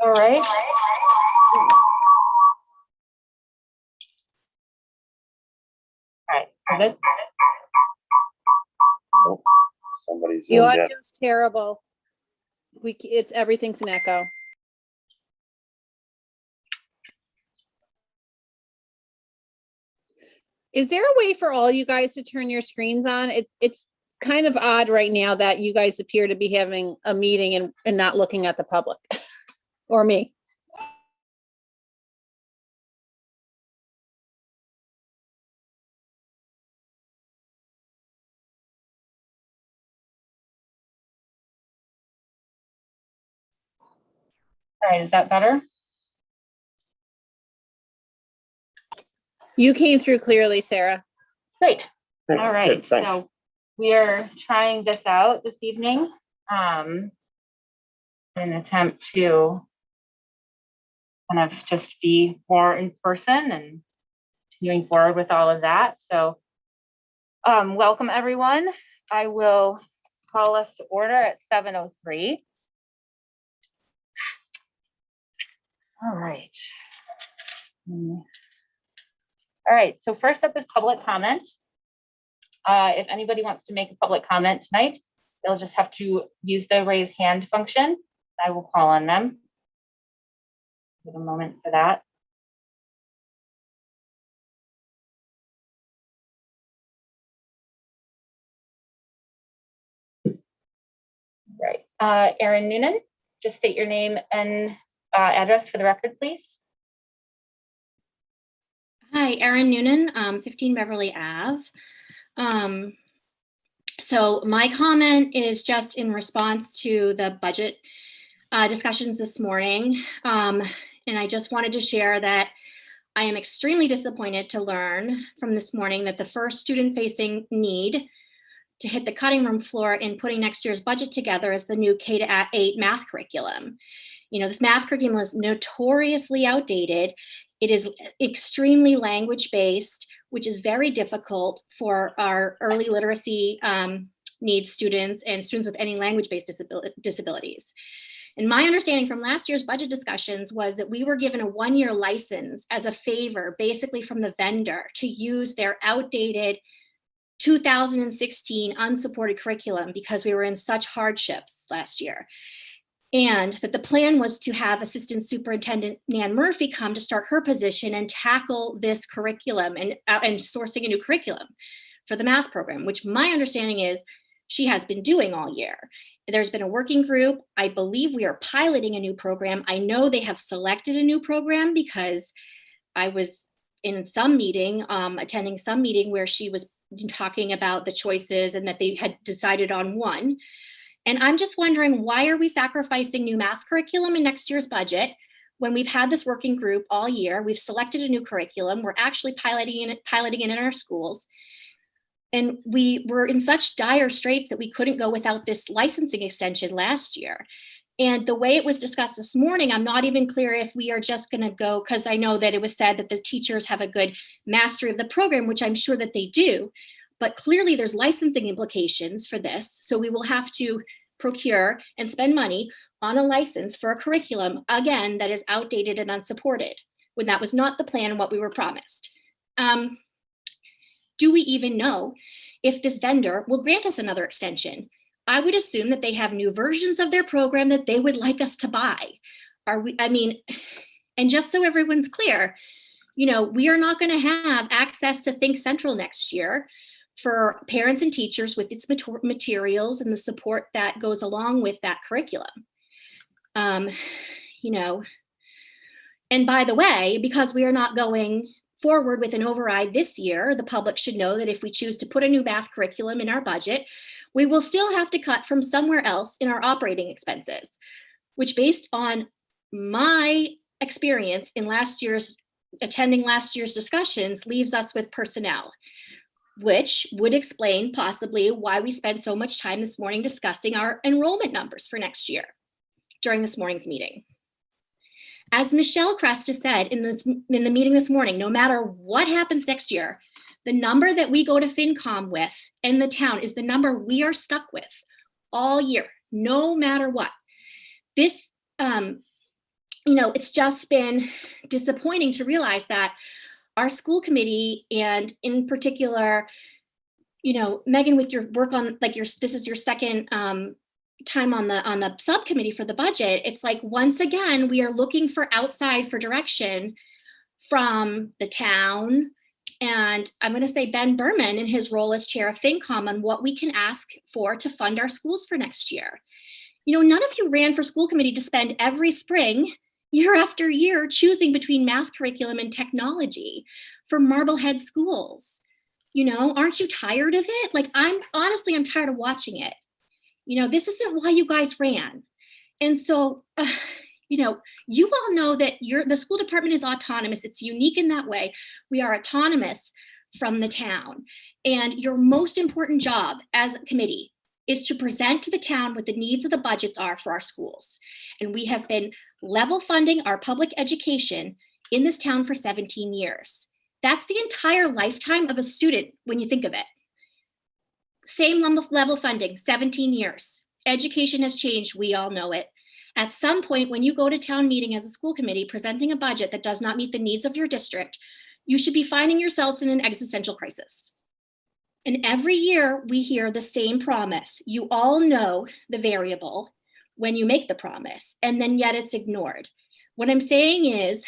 All right. All right, good. Nope. Somebody's The audio's terrible. Everything's an echo. Is there a way for all you guys to turn your screens on? It's kind of odd right now that you guys appear to be having a meeting and not looking at the public or me. All right, is that better? You came through clearly, Sarah. Great. Good, All right, good, thanks. so we are trying this out this evening in an attempt to kind of just be more in person and continuing forward with all of that. So welcome everyone. I will call us to order at 7:03. All right. All right, so first up is public comment. If anybody wants to make a public comment tonight, they'll just have to use the raise hand function. I will call on them. Give a moment for that. Right, Erin Noonan, just state your name and address for the record, please. Hi, Erin Noonan, 15 Beverly Ave. So my comment is just in response to the budget discussions this morning. And I just wanted to share that I am extremely disappointed to learn from this morning that the first student-facing need to hit the cutting room floor in putting next year's budget together is the new K-8 math curriculum. You know, this math curriculum is notoriously outdated. It is extremely language-based, which is very difficult for our early literacy needs students and students with any language-based disabilities. And my understanding from last year's budget discussions was that we were given a 1-year license as a favor, basically from the vendor, to use their outdated 2016 unsupported curriculum because we were in such hardships last year. And that the plan was to have Assistant Superintendent Nan Murphy come to start her position and tackle this curriculum and sourcing a new curriculum for the math program, which my understanding is she has been doing all year. There's been a working group. I believe we are piloting a new program. I know they have selected a new program because I was in some meeting, attending some meeting where she was talking about the choices and that they had decided on one. And I'm just wondering, why are we sacrificing new math curriculum in next year's budget when we've had this working group all year? We've selected a new curriculum. We're actually piloting it in our schools. And we were in such dire straits that we couldn't go without this licensing extension last year. And the way it was discussed this morning, I'm not even clear if we are just going to go, because I know that it was said that the teachers have a good mastery of the program, which I'm sure that they do. But clearly there's licensing implications for this. So we will have to procure and spend money on a license for a curriculum, again, that is outdated and unsupported, when that was not the plan and what we were promised. Do we even know if this vendor will grant us another extension? I would assume that they have new versions of their program that they would like us to buy. And just so everyone's clear, you know, we are not going to have access to Think Central next year for parents and teachers with its materials and the support that goes along with that curriculum. You know, and by the way, because we are not going forward with an override this year, the public should know that if we choose to put a new math curriculum in our budget, we will still have to cut from somewhere else in our operating expenses, which, based on my experience in attending last year's discussions, leaves us with personnel, which would explain possibly why we spent so much time this morning discussing our enrollment numbers for next year during this morning's meeting. As Michelle Cresta said in the meeting this morning, no matter what happens next year, the number that we go to FinCom with in the town is the number we are stuck with all year, no matter what. This it's just been disappointing to realize that our school committee, and in particular, Megan, with your work on this is your second time on the subcommittee for the budget. It's like, once again, we are looking for outside for direction from the town. And I'm going to say Ben Berman in his role as chair of FinCom on what we can ask for to fund our schools for next year. None of you ran for school committee to spend every spring, year after year, choosing between math curriculum and technology for Marblehead schools. Aren't you tired of it? Like, I'm tired of watching it. This isn't why you guys ran. And so, you all know that the school department is autonomous. It's unique in that way. We are autonomous from the town. And your most important job as a committee is to present to the town what the needs of the budgets are for our schools. And we have been level funding our public education in this town for 17 years. That's the entire lifetime of a student when you think of it. Same level funding, 17 years. Education has changed, we all know it. At some point, when you go to town meeting as a school committee presenting a budget that does not meet the needs of your district, you should be finding yourselves in an existential crisis. And every year we hear the same promise. You all know the variable when you make the promise, and then yet it's ignored. What I'm saying is,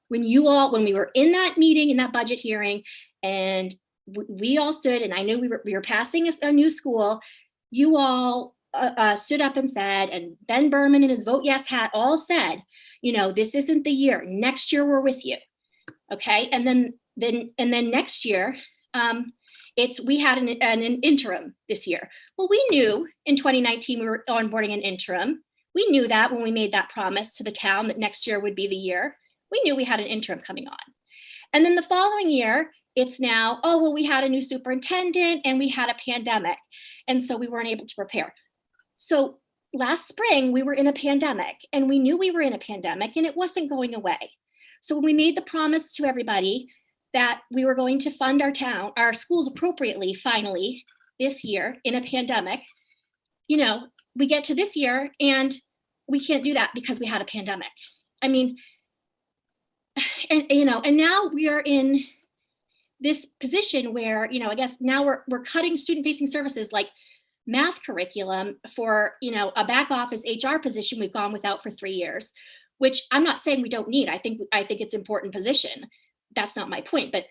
when we were in that meeting, in that budget hearing, and we all stood, and I knew we were passing a new school, you all stood up and said, and Ben Berman in his vote yes hat all said, this isn't the year. Next year we're with you. Okay, and then next year, we had an interim this year. Well, we knew in 2019 we were onboarding an interim. We knew that when we made that promise to the town that next year would be the year. We knew we had an interim coming on. And then the following year, it's now, we had a new superintendent and we had a pandemic. And so we weren't able to prepare. So last spring, we were in a pandemic, and we knew we were in a pandemic and it wasn't going away. So when we made the promise to everybody that we were going to fund our schools appropriately, finally, this year in a pandemic, we get to this year and we can't do that because we had a pandemic. I mean, and now we are in this position where, I guess now we're cutting student-facing services like math curriculum for, a back office HR position we've gone without for 3 years, which I'm not saying we don't need. I think it's an important position. That's not my point, but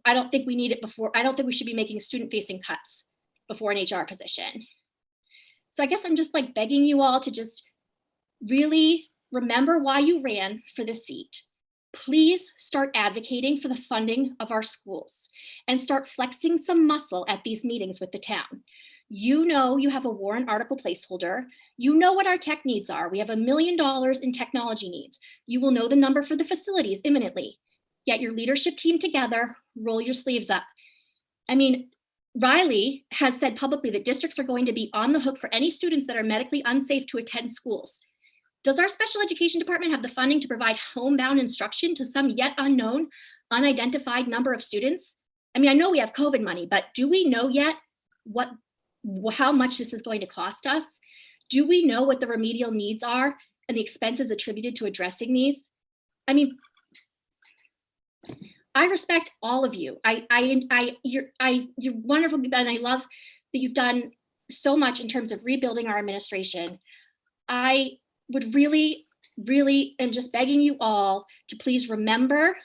I don't think we need it before. I don't think we should be making student-facing cuts before an HR position. So I guess I'm just begging you all to just really remember why you ran for the seat. Please start advocating for the funding of our schools and start flexing some muscle at these meetings with the town. You have a warrant article placeholder. You know what our tech needs are. We have $1 million in technology needs. You will know the number for the facilities imminently. Get your leadership team together, roll your sleeves up. I mean, Riley has said publicly that districts are going to be on the hook for any students that are medically unsafe to attend schools. Does our special education department have the funding to provide homebound instruction to some yet unknown, unidentified number of students? I mean, I know we have COVID money, but do we know yet how much this is going to cost us? Do we know what the remedial needs are and the expenses attributed to addressing these? I mean, I respect all of you. You're wonderful, and I love that you've done so much in terms of rebuilding our administration. I would really am just begging you all to please remember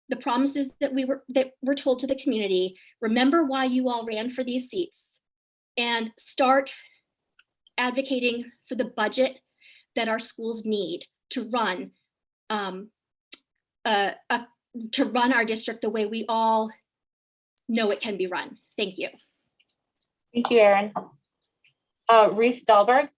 the promises that were told to the community. Remember why you all ran for these seats, and start advocating for the budget that our schools need to run our district the way we all know it can be run. Thank you. Thank you, Erin. Reese Dahlberg.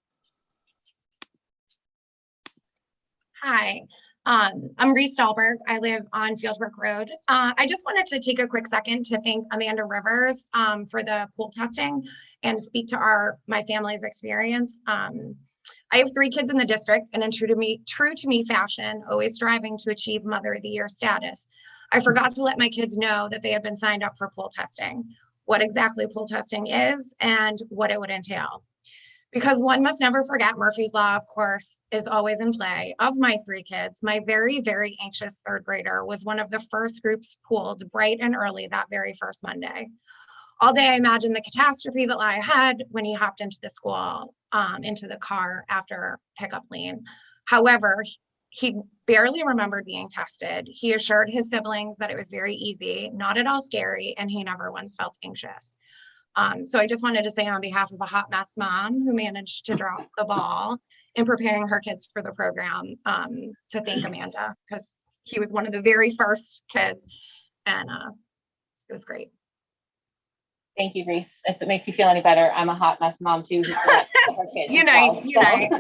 Hi, I'm Reese Dahlberg. I live on Fieldbrook Road. I just wanted to take a quick second to thank Amanda Rivers for the pool testing and speak to my family's experience. I have 3 kids in the district, and in true to me fashion, always striving to achieve Mother of the Year status, I forgot to let my kids know that they had been signed up for pool testing, what exactly pool testing is, and what it would entail. Because one must never forget Murphy's Law, of course, is always in play. Of my 3 kids, my very, very anxious 3rd grader was one of the first groups pulled bright and early that very first Monday. All day I imagined the catastrophe that lay ahead when he hopped into the school, into the car after pickup lane. However, he barely remembered being tested. He assured his siblings that it was very easy, not at all scary, and he never once felt anxious. So I just wanted to say on behalf of a hot mess mom who managed to drop the ball in preparing her kids for the program, to thank Amanda, because he was one of the very first kids, and it was great. Thank you, Reese. If it makes you feel any better, I'm a hot mess mom too. Who forgot her kids as Unite, well, so. unite.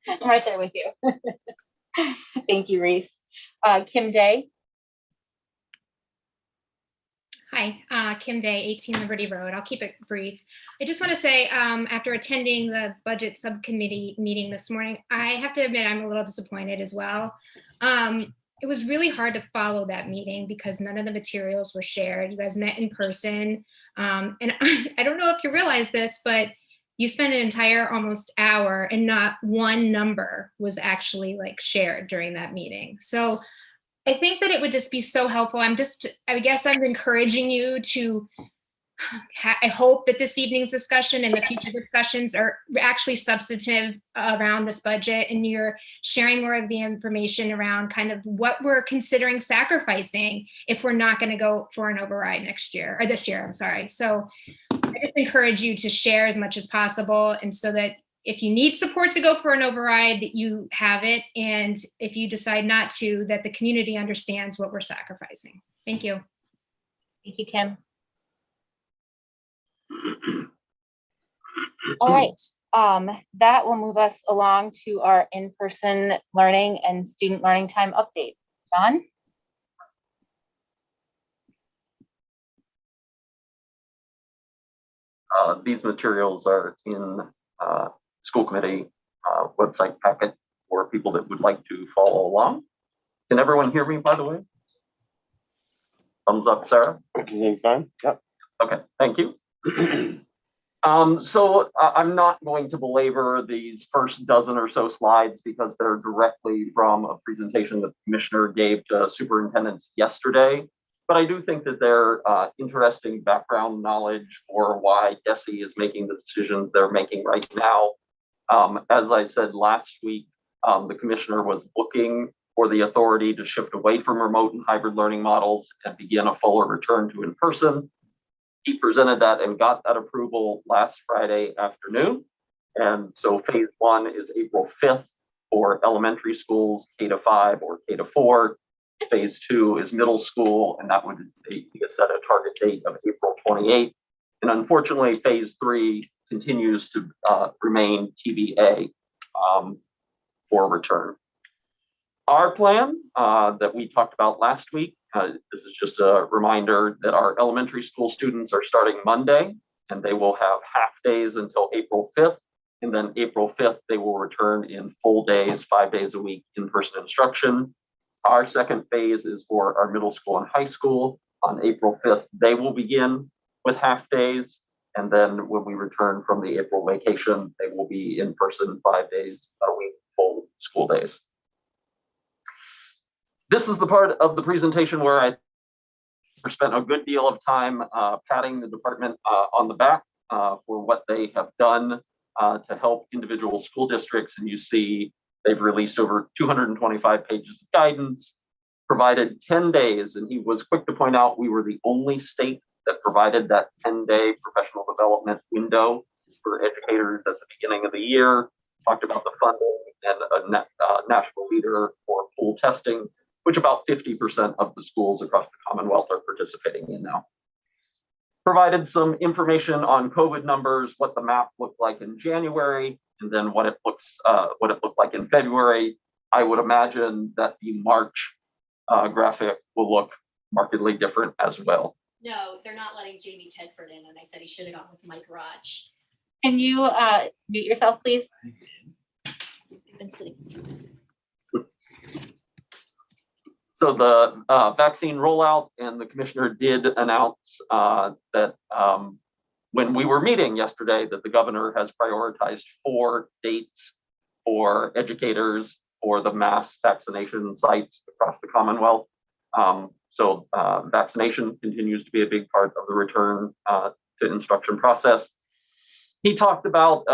I'm right there with you. Thank you, Reese. Kim Day. Hi, Kim Day, 18 Liberty Road. I'll keep it brief. I just want to say, after attending the budget subcommittee meeting this morning, I have to admit I'm a little disappointed as well. It was really hard to follow that meeting because none of the materials were shared. You guys met in person. And I don't know if you realize this, but you spent an entire almost hour and not one number was actually like shared during that meeting. So I think that it would just be so helpful. I guess I'm encouraging you to, I hope that this evening's discussion and the future discussions are actually substantive around this budget, and you're sharing more of the information around kind of what we're considering sacrificing if we're not going to go for an override next year, or this year, I'm sorry. So I just encourage you to share as much as possible, and so that if you need support to go for an override, that you have it. And if you decide not to, that the community understands what we're sacrificing. Thank you. Thank you, Kim. All right. That will move us along to our in-person learning and student learning time update. John? These materials are in school committee website packet for people that would like to follow along. Can everyone hear me, by the way? Thumbs up, Sarah. Everything fine? Yep. Okay, thank you. So I'm not going to belabor these first dozen or so slides because they're directly from a presentation that the commissioner gave to superintendents yesterday. But I do think that they're interesting background knowledge for why DESE is making the decisions they're making right now. As I said last week, the commissioner was looking for the authority to shift away from remote and hybrid learning models and begin a fuller return to in-person. He presented that and got that approval last Friday afternoon. And so phase 1 is April 5th for elementary schools, K-5 or K-4. Phase 2 is middle school, and that would be set a target date of April 28th. And unfortunately, phase 3 continues to remain TBA for return. Our plan that we talked about last week, this is just a reminder that our elementary school students are starting Monday, and they will have half days until April 5th. And then April 5th, they will return in full days, 5 days a week, in-person instruction. Our second phase is for our middle school and high school. On April 5th, they will begin with half days. And then when we return from the April vacation, they will be in person 5 days a week, full school days. This is the part of the presentation where I spent a good deal of time patting the department on the back for what they have done to help individual school districts. And you see they've released over 225 pages of guidance, provided 10 days. And he was quick to point out we were the only state that provided that 10-day professional development window for educators at the beginning of the year. Talked about the funding and a national leader for pool testing, which about 50% of the schools across the Commonwealth are participating in now. Provided some information on COVID numbers, what the map looked like in January, and then what it looked like in February. I would imagine that the March graphic will look markedly different as well. No, they're not letting Jamie Tedford in, and I said he should have gone with Mike Raj. Can you mute yourself, please? I've been sitting. So the vaccine rollout, and the commissioner did announce that when we were meeting yesterday that the governor has prioritized 4 dates for educators for the mass vaccination sites across the Commonwealth. So vaccination continues to be a big part of the return to instruction process. He talked about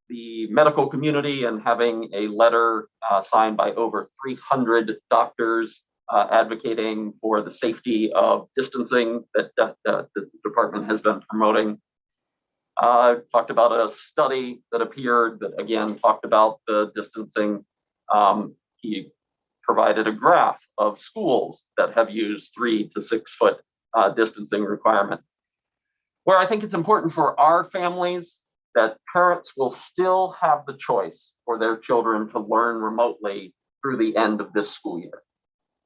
the medical community and having a letter signed by over 300 doctors advocating for the safety of distancing that the department has been promoting. Talked about a study that appeared that again talked about the distancing. He provided a graph of schools that have used 3 to 6 foot distancing requirement. Where I think it's important for our families that parents will still have the choice for their children to learn remotely through the end of this school year.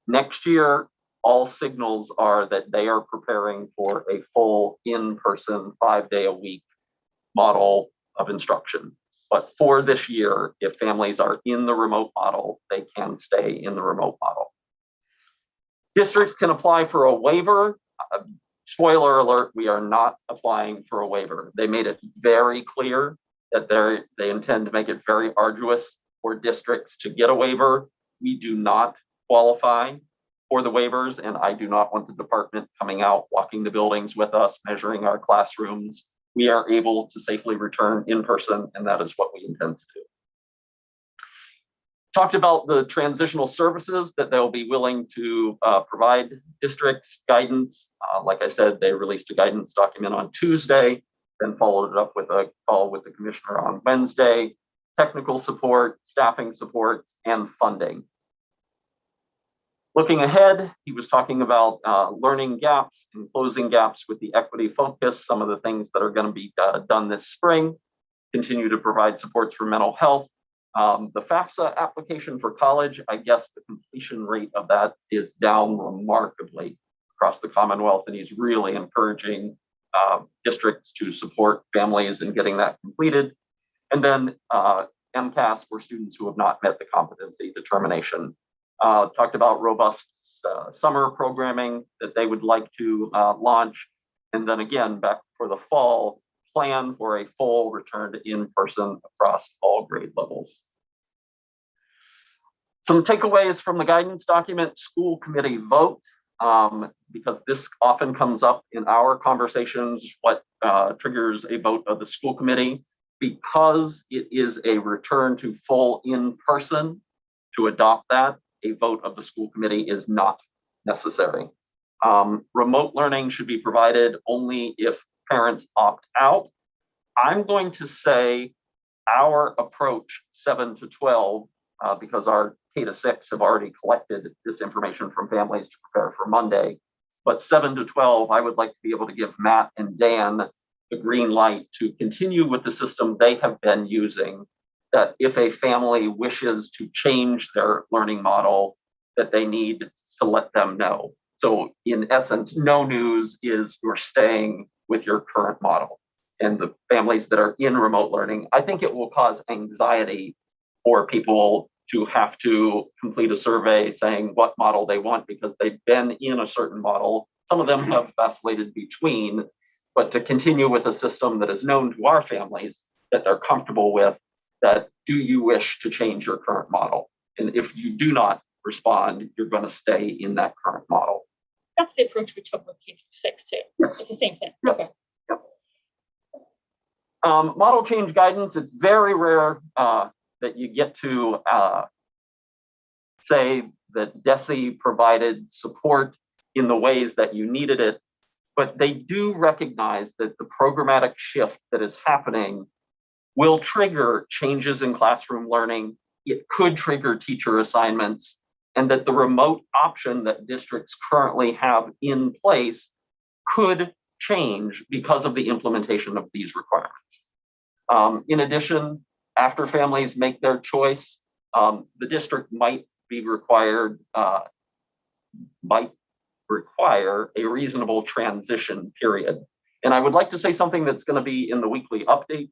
Next year, all signals are that they are preparing for a full in-person 5-day-a-week model of instruction. But for this year, if families are in the remote model, they can stay in the remote model. Districts can apply for a waiver. Spoiler alert, we are not applying for a waiver. They made it very clear that they intend to make it very arduous for districts to get a waiver. We do not qualify for the waivers, and I do not want the department coming out, walking the buildings with us, measuring our classrooms. We are able to safely return in person, and that is what we intend to do. Talked about the transitional services that they'll be willing to provide districts, guidance. Like I said, they released a guidance document on Tuesday, then followed it up with a call with the commissioner on Wednesday, technical support, staffing supports, and funding. Looking ahead, he was talking about learning gaps and closing gaps with the equity focus, some of the things that are going to be done this spring, continue to provide supports for mental health. The FAFSA application for college, I guess the completion rate of that is down remarkably across the Commonwealth, and he's really encouraging districts to support families in getting that completed. And then MCAS for students who have not met the competency determination. Talked about robust summer programming that they would like to launch. And then again, back for the fall, plan for a full return to in-person across all grade levels. Some takeaways from the guidance document: school committee vote, because this often comes up in our conversations, what triggers a vote of the school committee. Because it is a return to full in-person, to adopt that, a vote of the school committee is not necessary. Remote learning should be provided only if parents opt out. I'm going to say our approach 7 to 12, because our K to 6 have already collected this information from families to prepare for Monday. But 7 to 12, I would like to be able to give Matt and Dan the green light to continue with the system they have been using, that if a family wishes to change their learning model, that they need to let them know. So in essence, no news is you're staying with your current model. And the families that are in remote learning, I think it will cause anxiety for people to have to complete a survey saying what model they want because they've been in a certain model. Some of them have vacillated between, but to continue with a system that is known to our families, that they're comfortable with, that do you wish to change your current model? And if you do not respond, you're going to stay in that current model. That's the approach we took with K-6 too. Yes. It's the same thing. Yep. Okay. Yep. Model change guidance, it's very rare that you get to say that DESE provided support in the ways that you needed it, but they do recognize that the programmatic shift that is happening will trigger changes in classroom learning. It could trigger teacher assignments, and that the remote option that districts currently have in place could change because of the implementation of these requirements. In addition, after families make their choice, the district might require a reasonable transition period. And I would like to say something that's going to be in the weekly update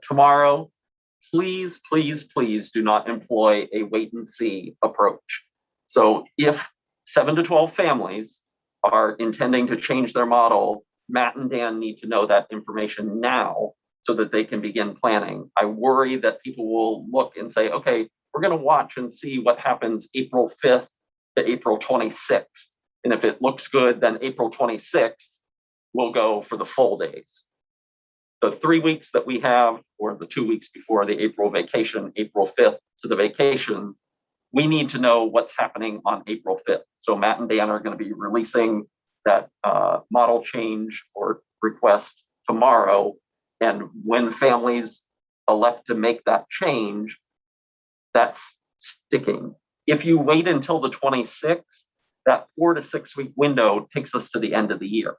tomorrow. Please, please, please do not employ a wait and see approach. So if 7 to 12 families are intending to change their model, Matt and Dan need to know that information now so that they can begin planning. I worry that people will look and say, okay, we're going to watch and see what happens April 5th to April 26th. And if it looks good, then April 26th will go for the full days. The 3 weeks that we have, or the 2 weeks before the April vacation, April 5th to the vacation, we need to know what's happening on April 5th. So Matt and Dan are going to be releasing that model change or request tomorrow. And when families elect to make that change, that's sticking. If you wait until the 26th, that 4 to 6 week window takes us to the end of the year.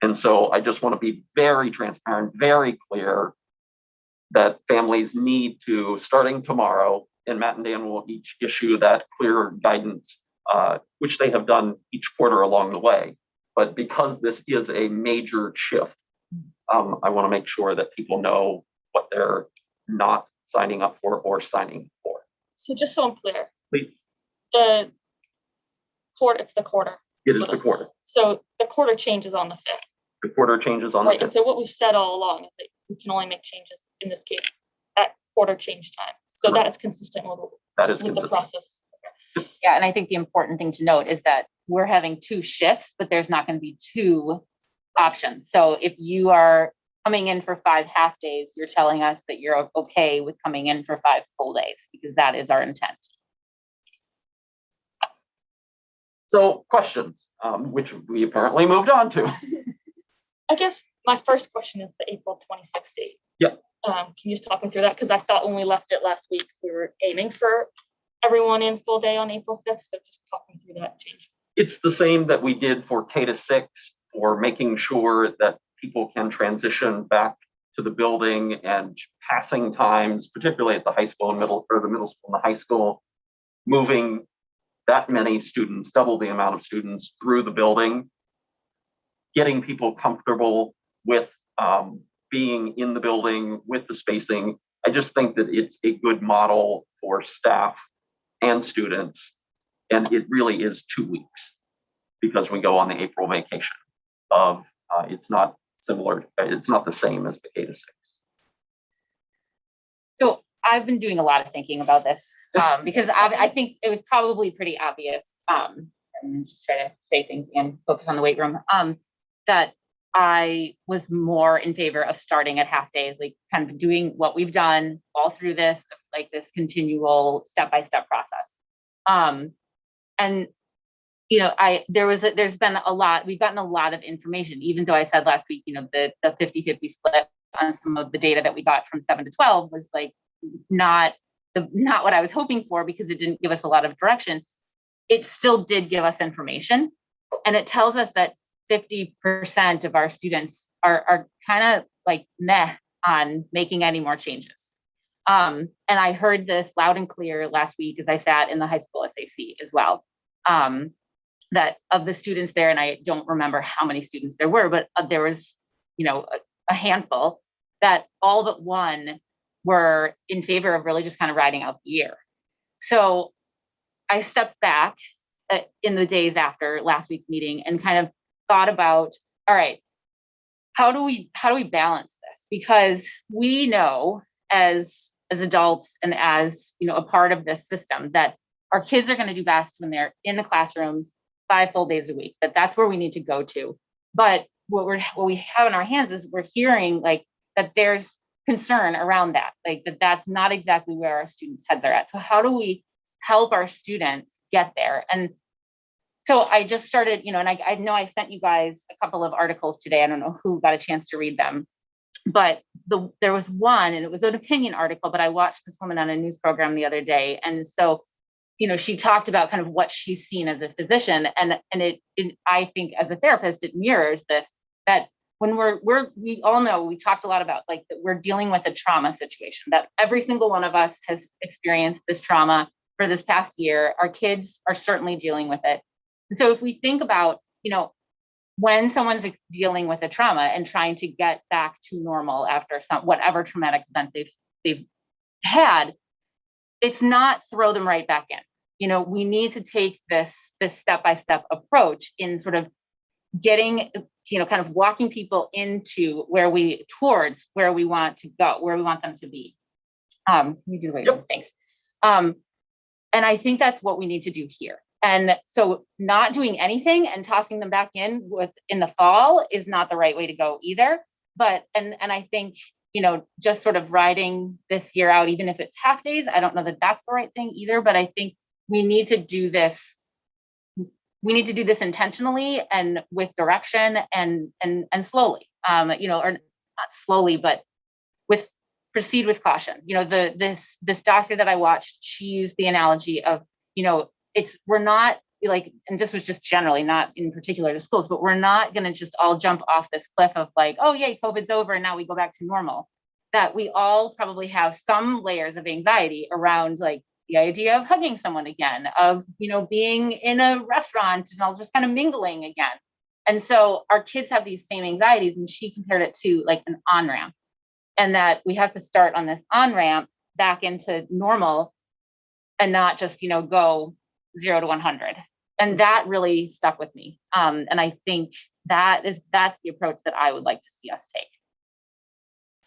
And so I just want to be very transparent, very clear that families need to, starting tomorrow, and Matt and Dan will each issue that clear guidance, which they have done each quarter along the way. But because this is a major shift, I want to make sure that people know what they're not signing up for or signing for. So just so I'm clear, Please, the quarter, it's the quarter. it is the quarter. So the quarter changes on the 5th. The quarter changes on the Right, and 5th. so what we've said all along is that we can only make changes in this case at quarter change time. So Correct. that's consistent That is with the consistent. process. Yeah, and I think the important thing to note is that we're having 2 shifts, but there's not going to be 2 options. So if you are coming in for 5 half days, you're telling us that you're okay with coming in for 5 full days, because that is our intent. So questions, which we apparently moved on to. I guess my first question is the April 26th date. Yeah. Can you just talk me through that? Because I thought when we left it last week, we were aiming for everyone in full day on April 5th. So just talk me through that change. It's the same that we did for K to 6, for making sure that people can transition back to the building, and passing times, particularly at the high school and the middle school and the high school, moving that many students, double the amount of students through the building, getting people comfortable with being in the building with the spacing. I just think that it's a good model for staff and students. And it really is 2 weeks, because we go on the April vacation of, it's not similar, it's not the same as the K to 6. So I've been doing a lot of thinking about this, because I think it was probably pretty obvious. I'm just trying to say things and focus on the weight room. That I was more in favor of starting at half days, like kind of doing what we've done all through this, like this continual step-by-step process. And you know, there's been a lot, we've gotten a lot of information, even though I said last week, you know, the 50-50 split on some of the data that we got from 7 to 12 was like not what I was hoping for, because it didn't give us a lot of direction. It still did give us information, and it tells us that 50% of our students are kind of like meh on making any more changes. And I heard this loud and clear last week as I sat in the high school SAC as well. That of the students there, and I don't remember how many students there were, but there was, you know, a handful, that all but one were in favor of really just kind of riding out the year. So I stepped back in the days after last week's meeting and kind of thought about, all right, how do we balance this? Because we know as adults and as, you know, a part of this system, that our kids are going to do best when they're in the classrooms 5 full days a week, that's where we need to go to. But what we have in our hands is we're hearing like that there's concern around that, like that's not exactly where our students' heads are at. So how do we help our students get there? And so I just started, you know, and I know I sent you guys a couple of articles today. I don't know who got a chance to read them, but there was one, and it was an opinion article, but I watched this woman on a news program the other day. And so, you know, she talked about kind of what she's seen as a physician, and it I think as a therapist, it mirrors this, that when we all know, we talked a lot about like that we're dealing with a trauma situation, that every single one of us has experienced this trauma for this past year. Our kids are certainly dealing with it. And so if we think about, you know, when someone's dealing with a trauma and trying to get back to normal after whatever traumatic event they've had, it's not throw them right back in. You know, we need to take this step-by-step approach in sort of getting, kind of walking people into towards where we want to go, where we want them to be. You do it. Yep. Thanks. And I think that's what we need to do here. And so not doing anything and tossing them back in the fall is not the right way to go either. But, and I think, just sort of riding this year out, even if it's half days, I don't know that that's the right thing either, but I think we need to do this. We need to do this intentionally and with direction and slowly, or not slowly, but proceed with caution. This doctor that I watched, she used the analogy of, we're not like, and this was just generally not in particular to schools, but we're not going to just all jump off this cliff of like, oh yay, COVID's over and now we go back to normal. That we all probably have some layers of anxiety around like the idea of hugging someone again, of, being in a restaurant and all just kind of mingling again. And so our kids have these same anxieties, and she compared it to like an on-ramp, and that we have to start on this on-ramp back into normal and not just, go 0 to 100. And that really stuck with me. And I think that's the approach that I would like to see us take.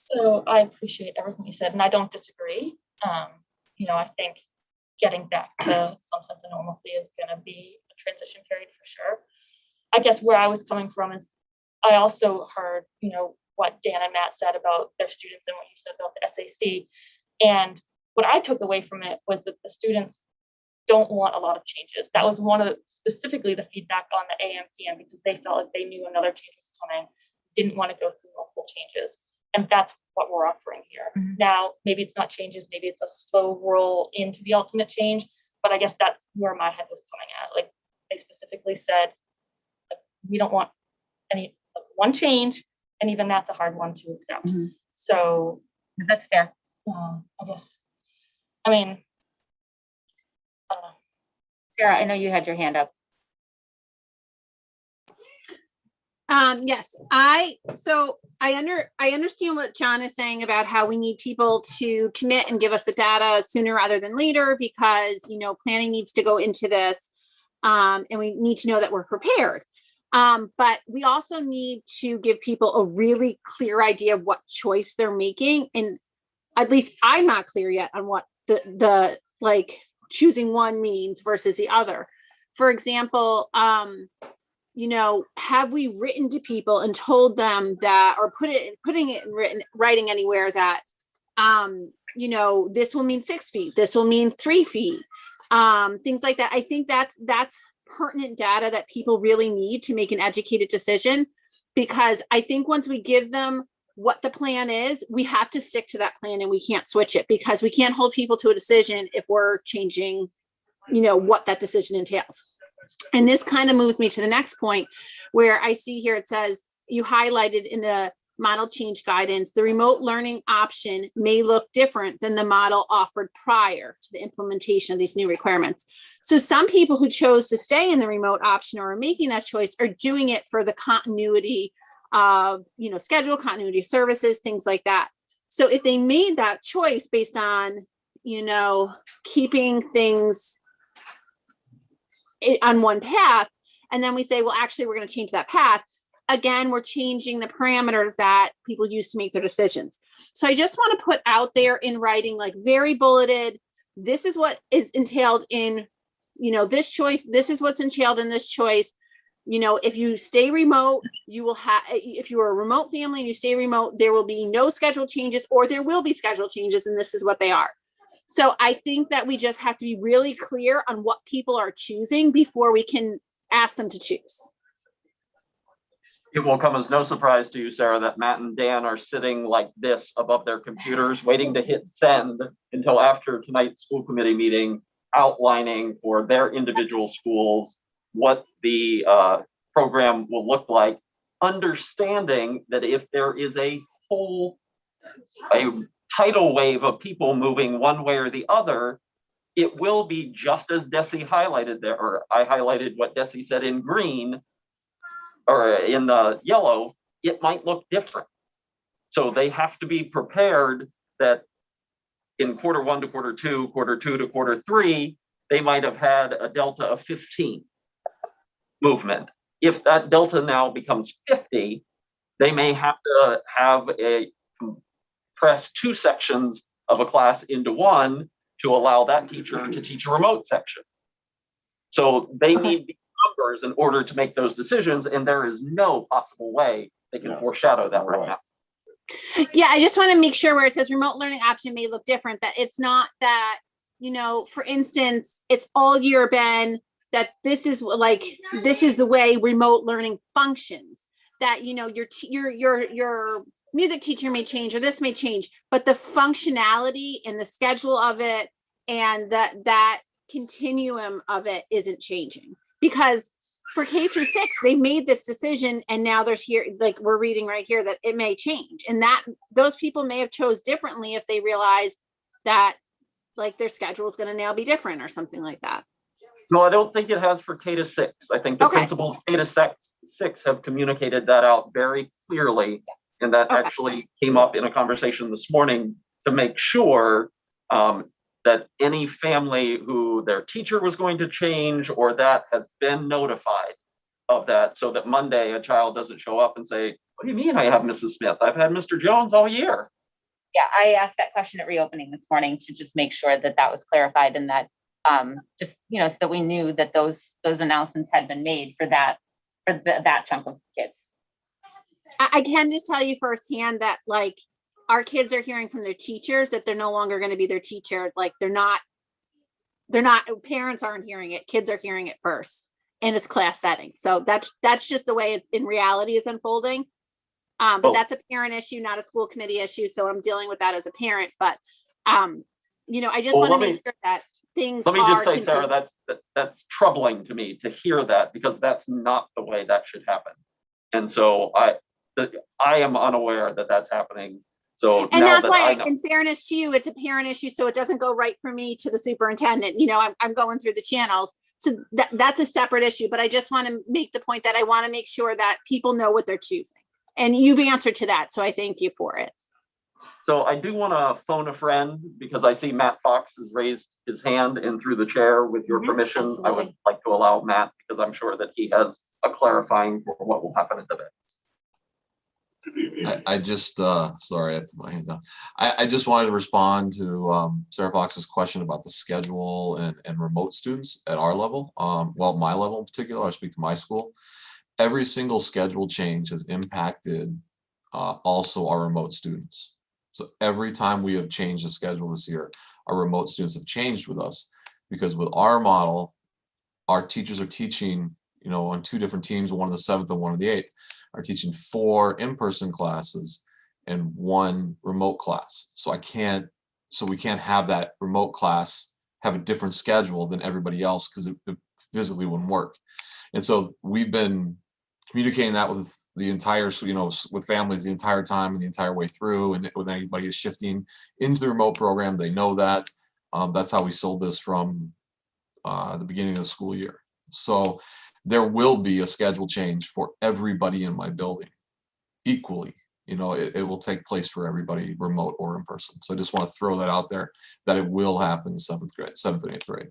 So I appreciate everything you said, and I don't disagree. I think getting back to some sense of normalcy is going to be a transition period for sure. I guess where I was coming from is I also heard, what Dan and Matt said about their students and what you said about the SAC. And what I took away from it was that the students don't want a lot of changes. That was specifically the feedback on the AM/PM, because they felt like they knew another change was coming, didn't want to go through multiple changes. And that's what we're offering here. Mm-hmm. Now, maybe it's not changes, maybe it's a slow roll into the ultimate change, but I guess that's where my head was coming at. Like, they specifically said, like, we don't want any one change, and even that's a hard one to accept. Mm-hmm. So that's fair. I guess, I mean, I don't know. Sarah, I know you had your hand up. Yes, I understand what John is saying about how we need people to commit and give us the data sooner rather than later, because, planning needs to go into this, and we need to know that we're prepared. But we also need to give people a really clear idea of what choice they're making. And at least I'm not clear yet on what the like choosing one means versus the other. For example, have we written to people and told them that, or putting it in writing anywhere that, this will mean 6 feet, this will mean 3 feet, things like that. I think that's pertinent data that people really need to make an educated decision, because I think once we give them what the plan is, we have to stick to that plan and we can't switch it, because we can't hold people to a decision if we're changing, what that decision entails. And this kind of moves me to the next point, where I see here, it says you highlighted in the model change guidance, the remote learning option may look different than the model offered prior to the implementation of these new requirements. So some people who chose to stay in the remote option or are making that choice are doing it for the continuity of, schedule, continuity of services, things like that. So if they made that choice based on, keeping things on one path, and then we say, well, actually, we're going to change that path. Again, we're changing the parameters that people use to make their decisions. So I just want to put out there in writing, like very bulleted, this is what is entailed in, this choice. This is what's entailed in this choice. If you stay remote, you will have, if you're a remote family and you stay remote, there will be no schedule changes, or there will be schedule changes, and this is what they are. So I think that we just have to be really clear on what people are choosing before we can ask them to choose. It will come as no surprise to you, Sarah, that Matt and Dan are sitting like this above their computers, waiting to hit send until after tonight's school committee meeting, outlining for their individual schools what the program will look like, understanding that if there is a tidal wave of people moving one way or the other, it will be just as Desi highlighted there, or I highlighted what Desi said in green, or in the yellow, it might look different. So they have to be prepared that in Q1 to Q2, Q2 to Q3, they might have had a delta of 15 movement if that delta now becomes 50, they may have to have a compress 2 sections of a class into one to allow that teacher to teach a remote section. So they need these numbers in order to make those decisions, and there is no possible way they can foreshadow that right now. Yeah, I just want to make sure where it says remote learning option may look different, that it's not that, for instance, it's all year been that this is the way remote learning functions, that, your music teacher may change or this may change, but the functionality and the schedule of it and that continuum of it isn't changing. Because for K through 6, they made this decision, and now there's here, like we're reading right here, that it may change, and that those people may have chose differently if they realized that like their schedule is going to now be different or something like that. No, I don't think it has for K to 6. I think the principals K to 6 have communicated that out very clearly, and that actually came up in a conversation this morning to make sure that any family who their teacher was going to change or that has been notified of that, so that Monday a child doesn't show up and say, "What do you mean I have Mrs. Smith? I've had Mr. Jones all year." Yeah, I asked that question at reopening this morning to just make sure that that was clarified, and that so that we knew that those announcements had been made for that chunk of kids. I can just tell you firsthand that like our kids are hearing from their teachers that they're no longer going to be their teacher. Like they're not, parents aren't hearing it. Kids are hearing it first, and it's class setting. So that's just the way it in reality is unfolding. But that's a parent issue, not a school committee issue. So I'm dealing with that as a parent, but I just want to make sure that things. Let me just say, Sarah, that's troubling to me to hear that, because that's not the way that should happen. And so I am unaware that that's happening. So and that's why, in fairness to you, it's a parent issue, so it doesn't go right from me to the superintendent. I'm going through the channels, so that's a separate issue. But I just want to make the point that I want to make sure that people know what they're choosing, and you've answered to that, so I thank you for it. So I do want to phone a friend, because I see Matt Fox has raised his hand, and through the chair, with your permission, absolutely. I would like to allow Matt, because I'm sure that he has a clarifying for what will happen at the event. I just, sorry, I have to put my hand down. I just wanted to respond to Sarah Fox's question about the schedule and remote students at our level. Well, my level in particular, I speak to my school. Every single schedule change has impacted also our remote students. So every time we have changed the schedule this year, our remote students have changed with us, because with our model, our teachers are teaching, on 2 different teams, one of the 7th and one of the 8th, are teaching 4 in-person classes and 1 remote class. So we can't have that remote class have a different schedule than everybody else, because it physically wouldn't work. And so we've been communicating that with the entire, with families the entire time and the entire way through, and with anybody who's shifting into the remote program, they know that. That's how we sold this from the beginning of the school year. So there will be a schedule change for everybody in my building equally. It will take place for everybody, remote or in person. So I just want to throw that out there, that it will happen in 7th and 8th grade.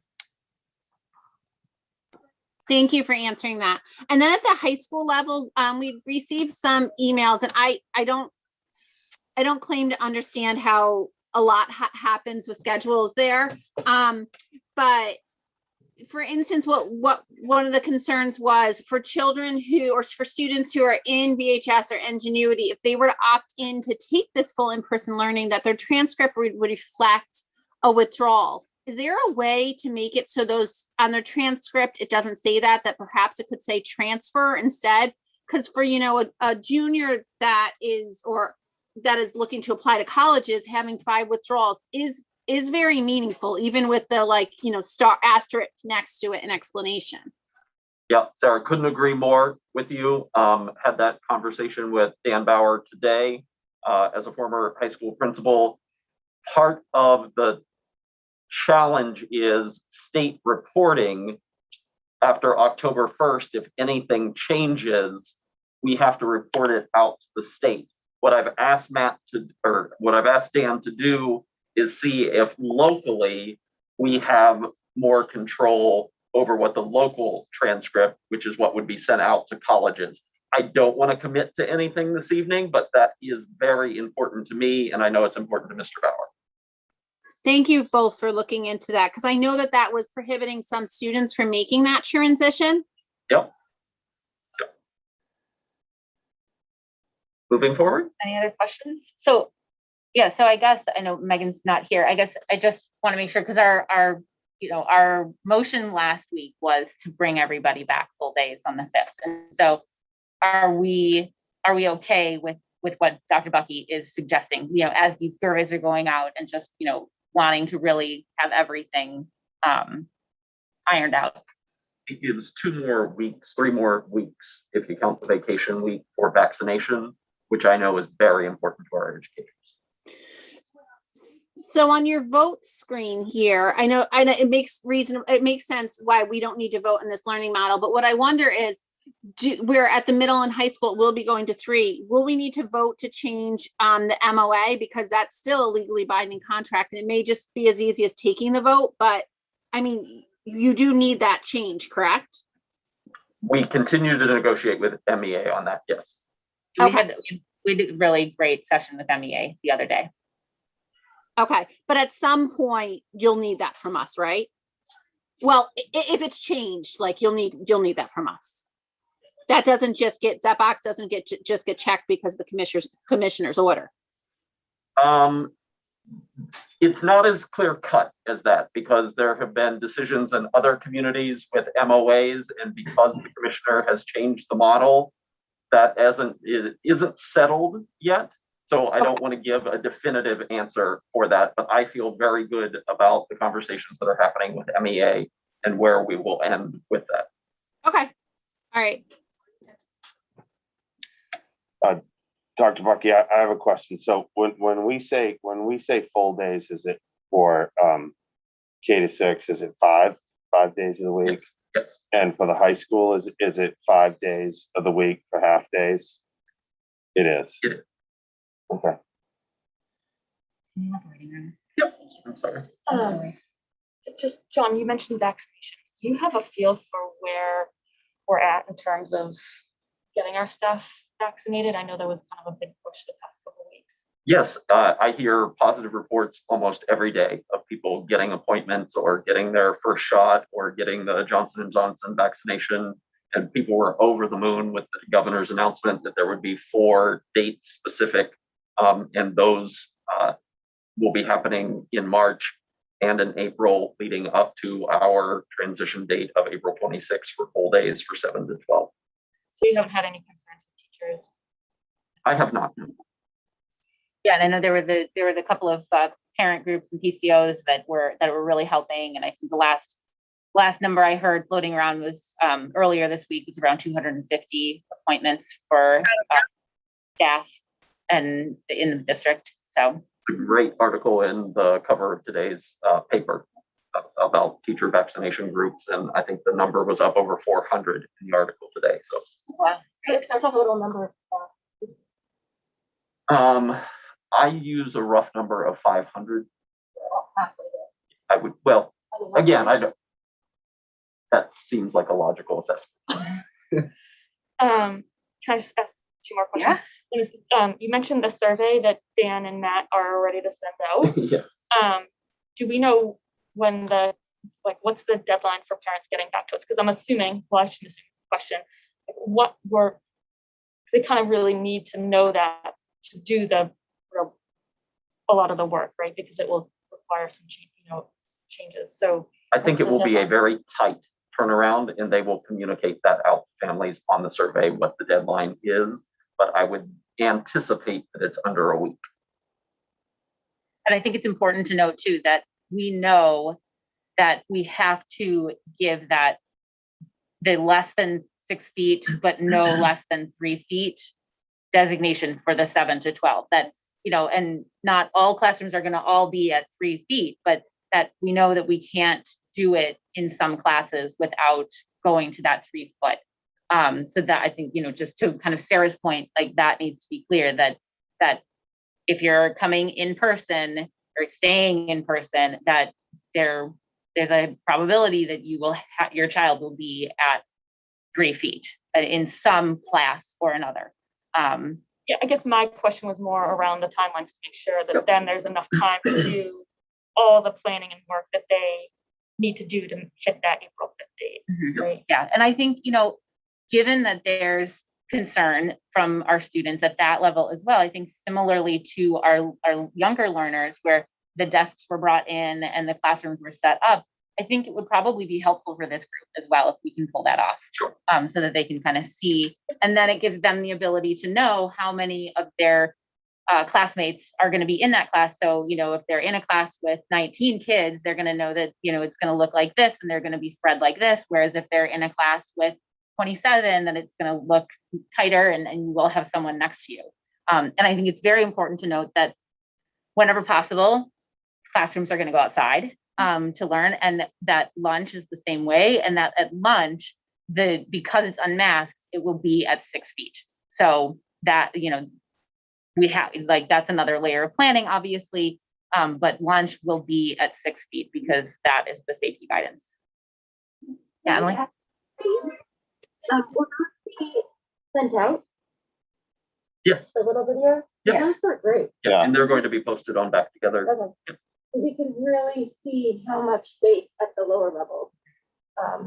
Thank you for answering that. And then at the high school level, we received some emails, and I don't claim to understand how a lot happens with schedules there. But for instance, what one of the concerns was for children or for students who are in BHS or Ingenuity, if they were to opt in to take this full in-person learning, that their transcript would reflect a withdrawal. Is there a way to make it so those on their transcript, it doesn't say that perhaps it could say transfer instead? Because for, a junior that is looking to apply to colleges, having 5 withdrawals is very meaningful, even with the star asterisk next to it, an explanation. Yeah, Sarah, couldn't agree more with you. Had that conversation with Dan Bauer today as a former high school principal. Part of the challenge is state reporting. After October 1st, if anything changes, we have to report it out to the state. What I've asked Dan to do is see if locally we have more control over what the local transcript, which is what would be sent out to colleges. I don't want to commit to anything this evening, but that is very important to me, and I know it's important to Mr. Bauer. Thank you both for looking into that, because I know that that was prohibiting some students from making that transition. Yep. Moving forward. Any other questions? So, yeah, so I guess, I know Megan's not here. I guess I just want to make sure, because our motion last week was to bring everybody back full days on the 5th. And so are we okay with what Dr. Bucky is suggesting, as these surveys are going out and just, wanting to really have everything ironed out? It gives 3 more weeks, if you count the vacation week for vaccination, which I know is very important to our educators. So on your vote screen here, I know it makes sense why we don't need to vote in this learning model, but what I wonder is, we're at the middle and high school, we'll be going to 3. Will we need to vote to change the MOA, because that's still a legally binding contract, and it may just be as easy as taking the vote, but I mean, you do need that change, correct? We continue to negotiate with MEA on that, yes. Okay. We did a really great session with MEA the other day. Okay, but at some point you'll need that from us, right? Well, if it's changed, like you'll need that from us. That box doesn't get checked because the commissioner's order. It's not as clear cut as that, because there have been decisions in other communities with MOAs, and because the commissioner has changed the model, that isn't settled yet. So I don't want to give a definitive answer for that, but I feel very good about the conversations that are happening with MEA and where we will end with that. Okay, all right. Dr. Bucky, I have a question. So when we say full days, is it for K-6? Is it 5 days of the week? Yes. And for the high school, is it 5 days of the week for half days? It is. It is. Okay. Yep. I'm sorry. Just, John, you mentioned vaccinations. Do you have a feel for where we're at in terms of getting our staff vaccinated? I know there was kind of a big push the past couple of weeks. Yes, I hear positive reports almost every day of people getting appointments or getting their first shot or getting the Johnson & Johnson vaccination. And people were over the moon with the governor's announcement that there would be 4 dates specific. And those will be happening in March and in April, leading up to our transition date of April 26th for full days for 7 to 12. So you haven't had any concerns with teachers? I have not. Yeah, and I know there were the couple of parent groups and PCOs that were really helping, and I think the last number I heard floating around was earlier this week was around 250 appointments for staff and in the district. So A great article in the cover of today's paper about teacher vaccination groups, and I think the number was up over 400 in the article today. So wow. There's a little number. I use a rough number of 500. I would, well, again, I don't. That seems like a logical assessment. Can I just ask 2 more questions? Yeah. You mentioned the survey that Dan and Matt are ready to send out. Yeah. Do we know when what's the deadline for parents getting back to us? Because I'm assuming, well, I shouldn't assume the question, what work, they kind of really need to know that to do a lot of the work, right? Because it will require some changes. So I think it will be a very tight turnaround, and they will communicate that out to families on the survey what the deadline is, but I would anticipate that it's under a week. And I think it's important to note too that we know that we have to give that the less than 6 feet, but no less than 3 feet designation for the 7 to 12. That, and not all classrooms are going to all be at 3 feet, but that we know that we can't do it in some classes without going to that 3 foot. So that I think, just to kind of Sarah's point, like that needs to be clear that if you're coming in person or staying in person, that there there's a probability that your child will be at 3 feet in some class or another. Yeah, I guess my question was more around the timelines to make sure that then there's enough time to do all the planning and work that they need to do to hit that April 5th date, right? Yeah, and I think, given that there's concern from our students at that level as well, I think similarly to our younger learners where the desks were brought in and the classrooms were set up, I think it would probably be helpful for this group as well if we can pull that off. Sure. So that they can kind of see, and then it gives them the ability to know how many of their classmates are going to be in that class. So, if they're in a class with 19 kids, they're going to know that, it's going to look like this and they're going to be spread like this. Whereas if they're in a class with 27, then it's going to look tighter and you will have someone next to you. And I think it's very important to note that whenever possible, classrooms are going to go outside to learn, and that lunch is the same way. And that at lunch, because it's unmasked, it will be at 6 feet. So that, we have that's another layer of planning, obviously, but lunch will be at 6 feet because that is the safety guidance. Yeah, Emily? Will those be sent out, Yes. the little videos? Yes. Those are great. Yeah, and they're going to be posted on Back Together. Okay. We can really see how much space at the lower level,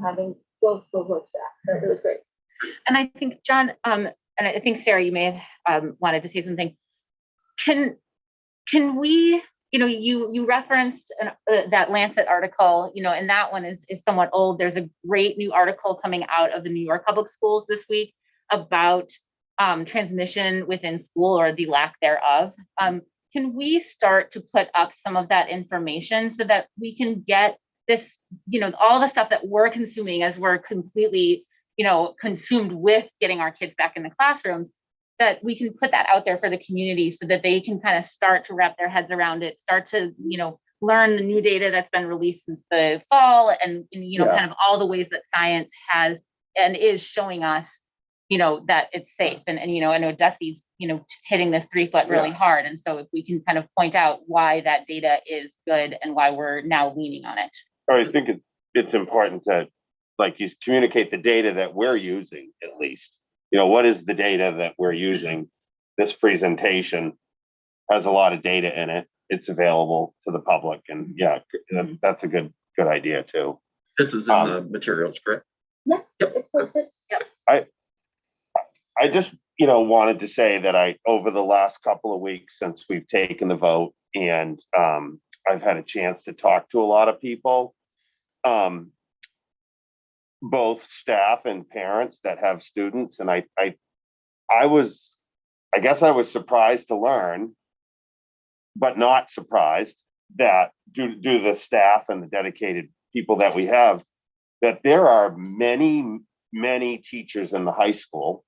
having both cohorts back. So it was great. And I think, John, and I think Sarah, you may have wanted to say something. Can we, you referenced that Lancet article, and that one is somewhat old. There's a great new article coming out of the New York Public Schools this week about transmission within school or the lack thereof. Can we start to put up some of that information so that we can get this, all the stuff that we're consuming as we're completely, consumed with getting our kids back in the classrooms, that we can put that out there for the community so that they can kind of start to wrap their heads around it, start to, learn the new data that's been released since the fall and kind of all the ways that science has and is showing us, that it's safe. And I know Dusty's, hitting this 3 foot really hard. And so if we can kind of point out why that data is good and why we're now leaning on it. I think it's important to, you communicate the data that we're using, at least. What is the data that we're using? This presentation has a lot of data in it. It's available to the public. And yeah, that's a good idea too. This is in the materials, correct? Yeah, Yep. it's posted. Yep. I just, wanted to say that over the last couple of weeks since we've taken the vote and I've had a chance to talk to a lot of people, both staff and parents that have students. And I guess I was surprised to learn, but not surprised that due to the staff and the dedicated people that we have, that there are many, many teachers in the high school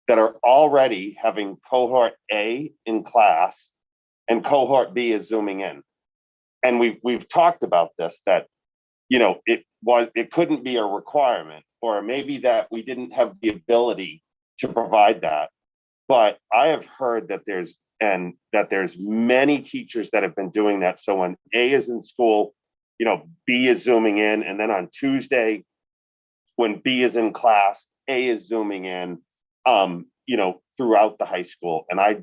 that are already having cohort A in class and cohort B is zooming in. And we've talked about this, that, it couldn't be a requirement, or maybe that we didn't have the ability to provide that. But I have heard that there's many teachers that have been doing that. So when A is in school, B is zooming in. And then on Tuesday, when B is in class, A is zooming in, throughout the high school. And I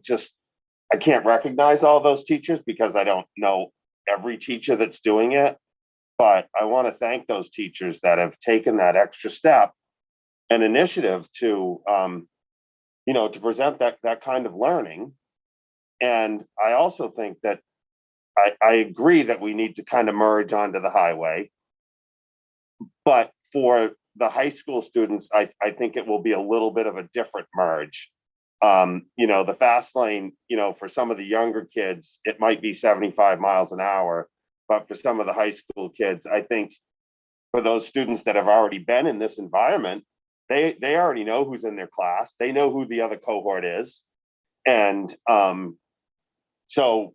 can't recognize all those teachers because I don't know every teacher that's doing it. But I want to thank those teachers that have taken that extra step and initiative to, to present that kind of learning. And I also think that I agree that we need to kind of merge onto the highway. But for the high school students, I think it will be a little bit of a different merge. The fast lane, for some of the younger kids, it might be 75 miles an hour. But for some of the high school kids, I think for those students that have already been in this environment, they already know who's in their class. They know who the other cohort is. And so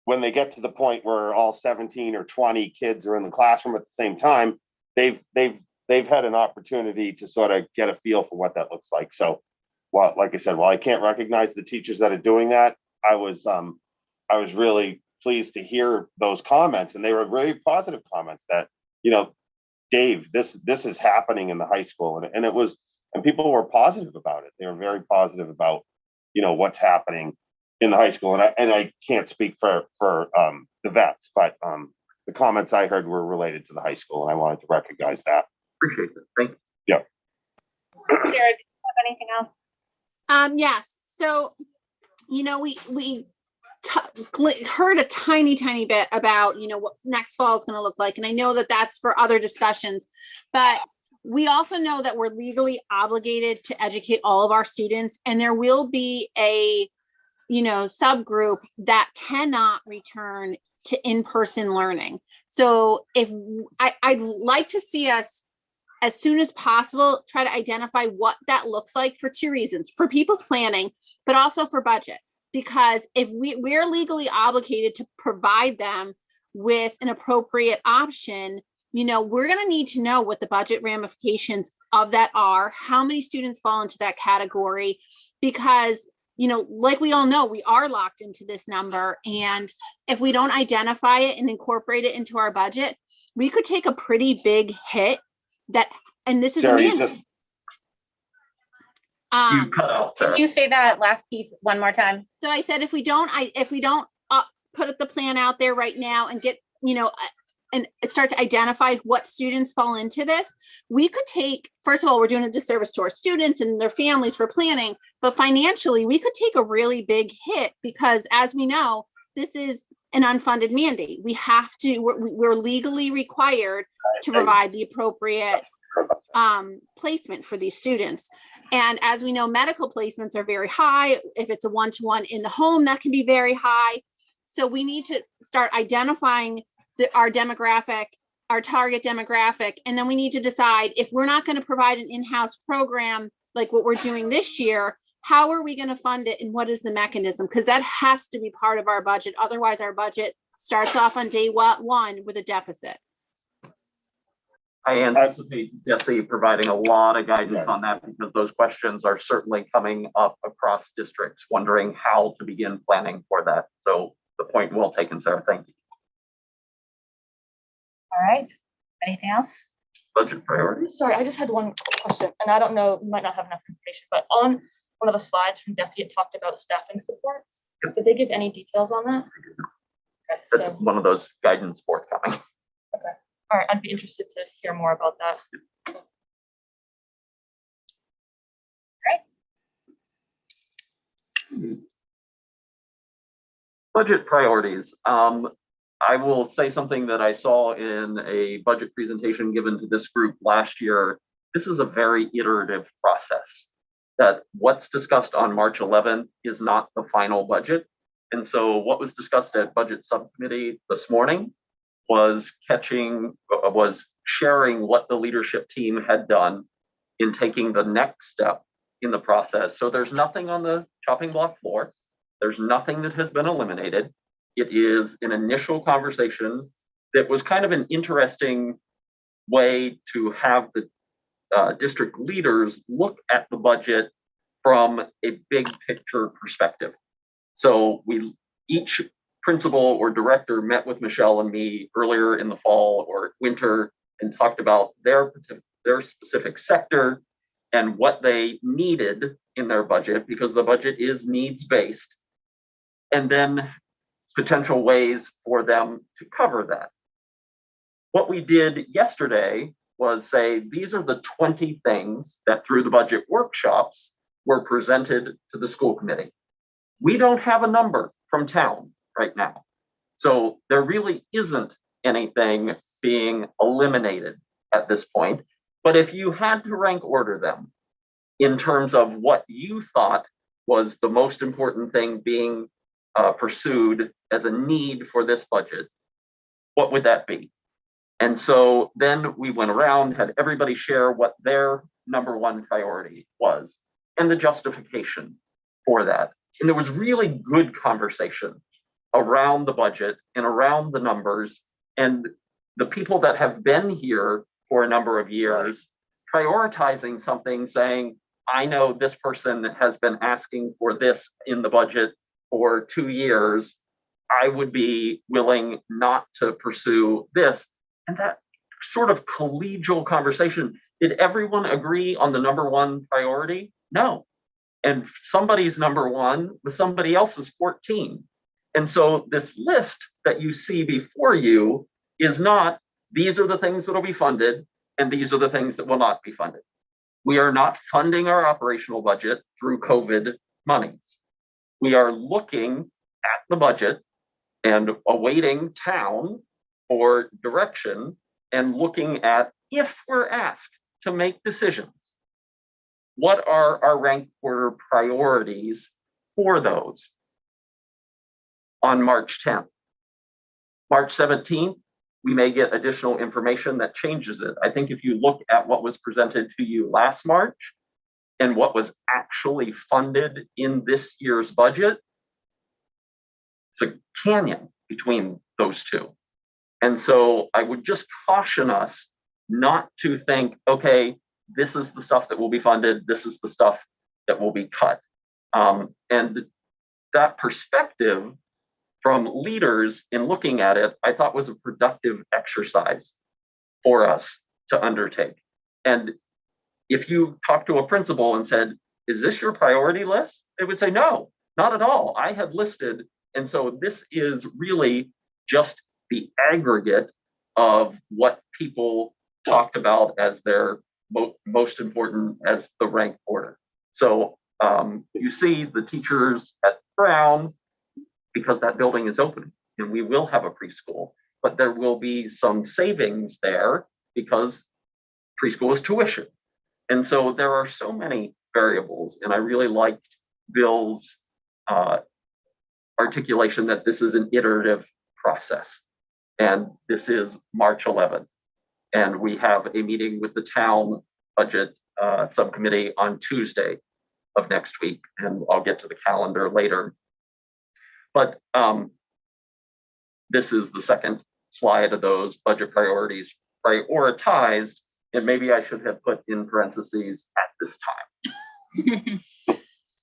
when they get to the point where all 17 or 20 kids are in the classroom at the same time, they've had an opportunity to sort of get a feel for what that looks like. So, like I said, while I can't recognize the teachers that are doing that, I was really pleased to hear those comments, and they were very positive comments that, Dave, this is happening in the high school, and it was, and people were positive about it. They were very positive about, what's happening in the high school. And I can't speak for the vets, but the comments I heard were related to the high school, and I wanted to recognize that. Appreciate it. Thank you. Yeah. Sarah, do you have anything else? Yes. So, we heard a tiny bit about, what next fall is going to look like. And I know that that's for other discussions, but we also know that we're legally obligated to educate all of our students, and there will be a, subgroup that cannot return to in-person learning. So I'd like to see us, as soon as possible, try to identify what that looks like for two reasons: for people's planning, but also for budget. Because if we're legally obligated to provide them with an appropriate option, we're going to need to know what the budget ramifications of that are, how many students fall into that category, because, like we all know, we are locked into this number. And if we don't identify it and incorporate it into our budget, we could take a pretty big hit. And this is Sarah, a mandate. You cut out, Sarah. Can you say that last piece one more time? So I said, if we don't put the plan out there right now and get, and start to identify what students fall into this, we could take, first of all, we're doing a disservice to our students and their families for planning, but financially we could take a really big hit, because as we know, this is an unfunded mandate. We have to, we're legally required to provide the appropriate placement for these students. And as we know, medical placements are very high. If it's a one-to-one in the home, that can be very high. So we need to start identifying our demographic, our target demographic, and then we need to decide, if we're not going to provide an in-house program like what we're doing this year, how are we going to fund it, and what is the mechanism? Because that has to be part of our budget. Otherwise, our budget starts off on day one with a deficit. I anticipate Jesse providing a lot of guidance on that, because those questions are certainly coming up across districts, wondering how to begin planning for that. So the point well taken, Sarah. Thank you. All right. Anything else? Budget priorities. Sorry, I just had one question, and I don't know, you might not have enough information, but on one of the slides from Desi, it talked about staffing supports. Yep. Did they give any details on that? Okay, That's so, one of those guidance forthcoming. okay. All right, I'd be interested to hear more about that. Budget priorities. I will say something that I saw in a budget presentation given to this group last year. This is a very iterative process, that what's discussed on March 11th is not the final budget. And so what was discussed at budget subcommittee this morning was sharing what the leadership team had done in taking the next step in the process. So there's nothing on the chopping block floor. There's nothing that has been eliminated. It is an initial conversation that was kind of an interesting way to have the district leaders look at the budget from a big picture perspective. So each principal or director met with Michelle and me earlier in the fall or winter and talked about their specific sector and what they needed in their budget, because the budget is needs-based, and then potential ways for them to cover that. What we did yesterday was say, these are the 20 things that through the budget workshops were presented to the school committee. We don't have a number from town right now. So there really isn't anything being eliminated at this point. But if you had to rank order them in terms of what you thought was the most important thing being pursued as a need for this budget, what would that be? And so then we went around, had everybody share what their number one priority was and the justification for that. And there was really good conversation around the budget and around the numbers, and the people that have been here for a number of years prioritizing something, saying, I know this person has been asking for this in the budget for 2 years. I would be willing not to pursue this. And that sort of collegial conversation, did everyone agree on the number one priority? No. And somebody's number one was somebody else's 14. And so this list that you see before you is not, these are the things that will be funded, and these are the things that will not be funded. We are not funding our operational budget through COVID monies. We are looking at the budget and awaiting town for direction and looking at, if we're asked to make decisions, what are our rank order priorities for those on March 10th? March 17th, we may get additional information that changes it. I think if you look at what was presented to you last March and what was actually funded in this year's budget, it's a canyon between those two. And so I would just caution us not to think, okay, this is the stuff that will be funded, this is the stuff that will be cut. And that perspective from leaders in looking at it, I thought was a productive exercise for us to undertake. And if you talk to a principal and said, is this your priority list? They would say, no, not at all. I have listed. And so this is really just the aggregate of what people talked about as their most important as the rank order. So you see the teachers at Brown, because that building is open and we will have a preschool, but there will be some savings there because preschool is tuition. And so there are so many variables, and I really liked Bill's articulation that this is an iterative process. And this is March 11th. And we have a meeting with the town budget subcommittee on Tuesday of next week. And I'll get to the calendar later. But this is the second slide of those budget priorities prioritized. And maybe I should have put in parentheses at this time.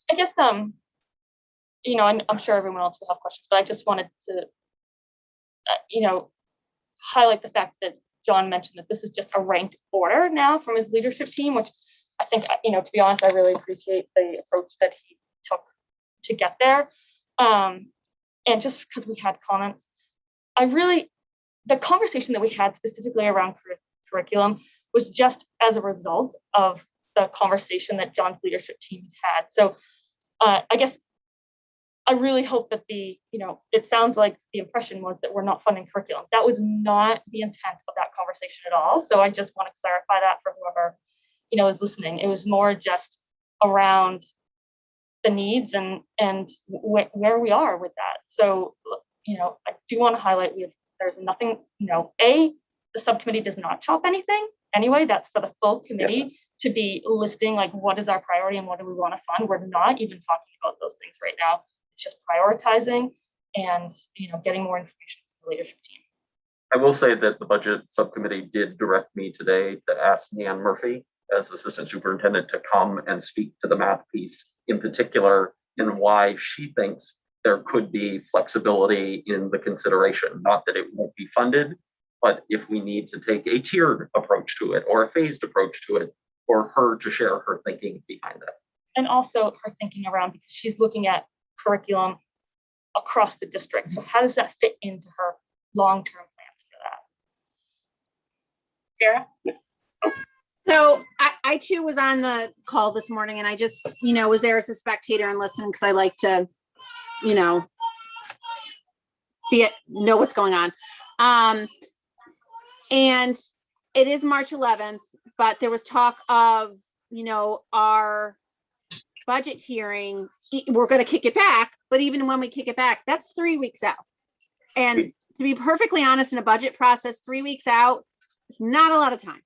I guess, you know, and I'm sure everyone else will have questions, but I just wanted to, you know, highlight the fact that John mentioned that this is just a ranked order now from his leadership team, which I think, you know, to be honest, I really appreciate the approach that he took to get there. And just because we had comments, the conversation that we had specifically around curriculum was just as a result of the conversation that John's leadership team had. So I guess I really hope that you know, it sounds like the impression was that we're not funding curriculum. That was not the intent of that conversation at all. So I just want to clarify that for whoever, you know, is listening. It was more just around the needs and where we are with that. So, you know, I do want to highlight there's nothing, you know, the subcommittee does not chop anything. Anyway, that's for the full committee to be listing like what is our priority and what do we want to fund. We're not even talking about those things right now. It's just prioritizing and, you know, getting more information from the leadership team. I will say that the budget subcommittee did direct me today to ask Nan Murphy as assistant superintendent to come and speak to the math piece in particular and why she thinks there could be flexibility in the consideration. Not that it won't be funded, but if we need to take a tiered approach to it or a phased approach to it, for her to share her thinking behind that. And also her thinking around, because she's looking at curriculum across the district. So how does that fit into her long-term plans for that? Sarah? So I too was on the call this morning, and I just, you know, was there as a spectator and listening because I like to, you know, know what's going on. And it is March 11th, but there was talk of, you know, our budget hearing, we're going to kick it back, but even when we kick it back, that's 3 weeks out. And to be perfectly honest, in a budget process, 3 weeks out, it's not a lot of time.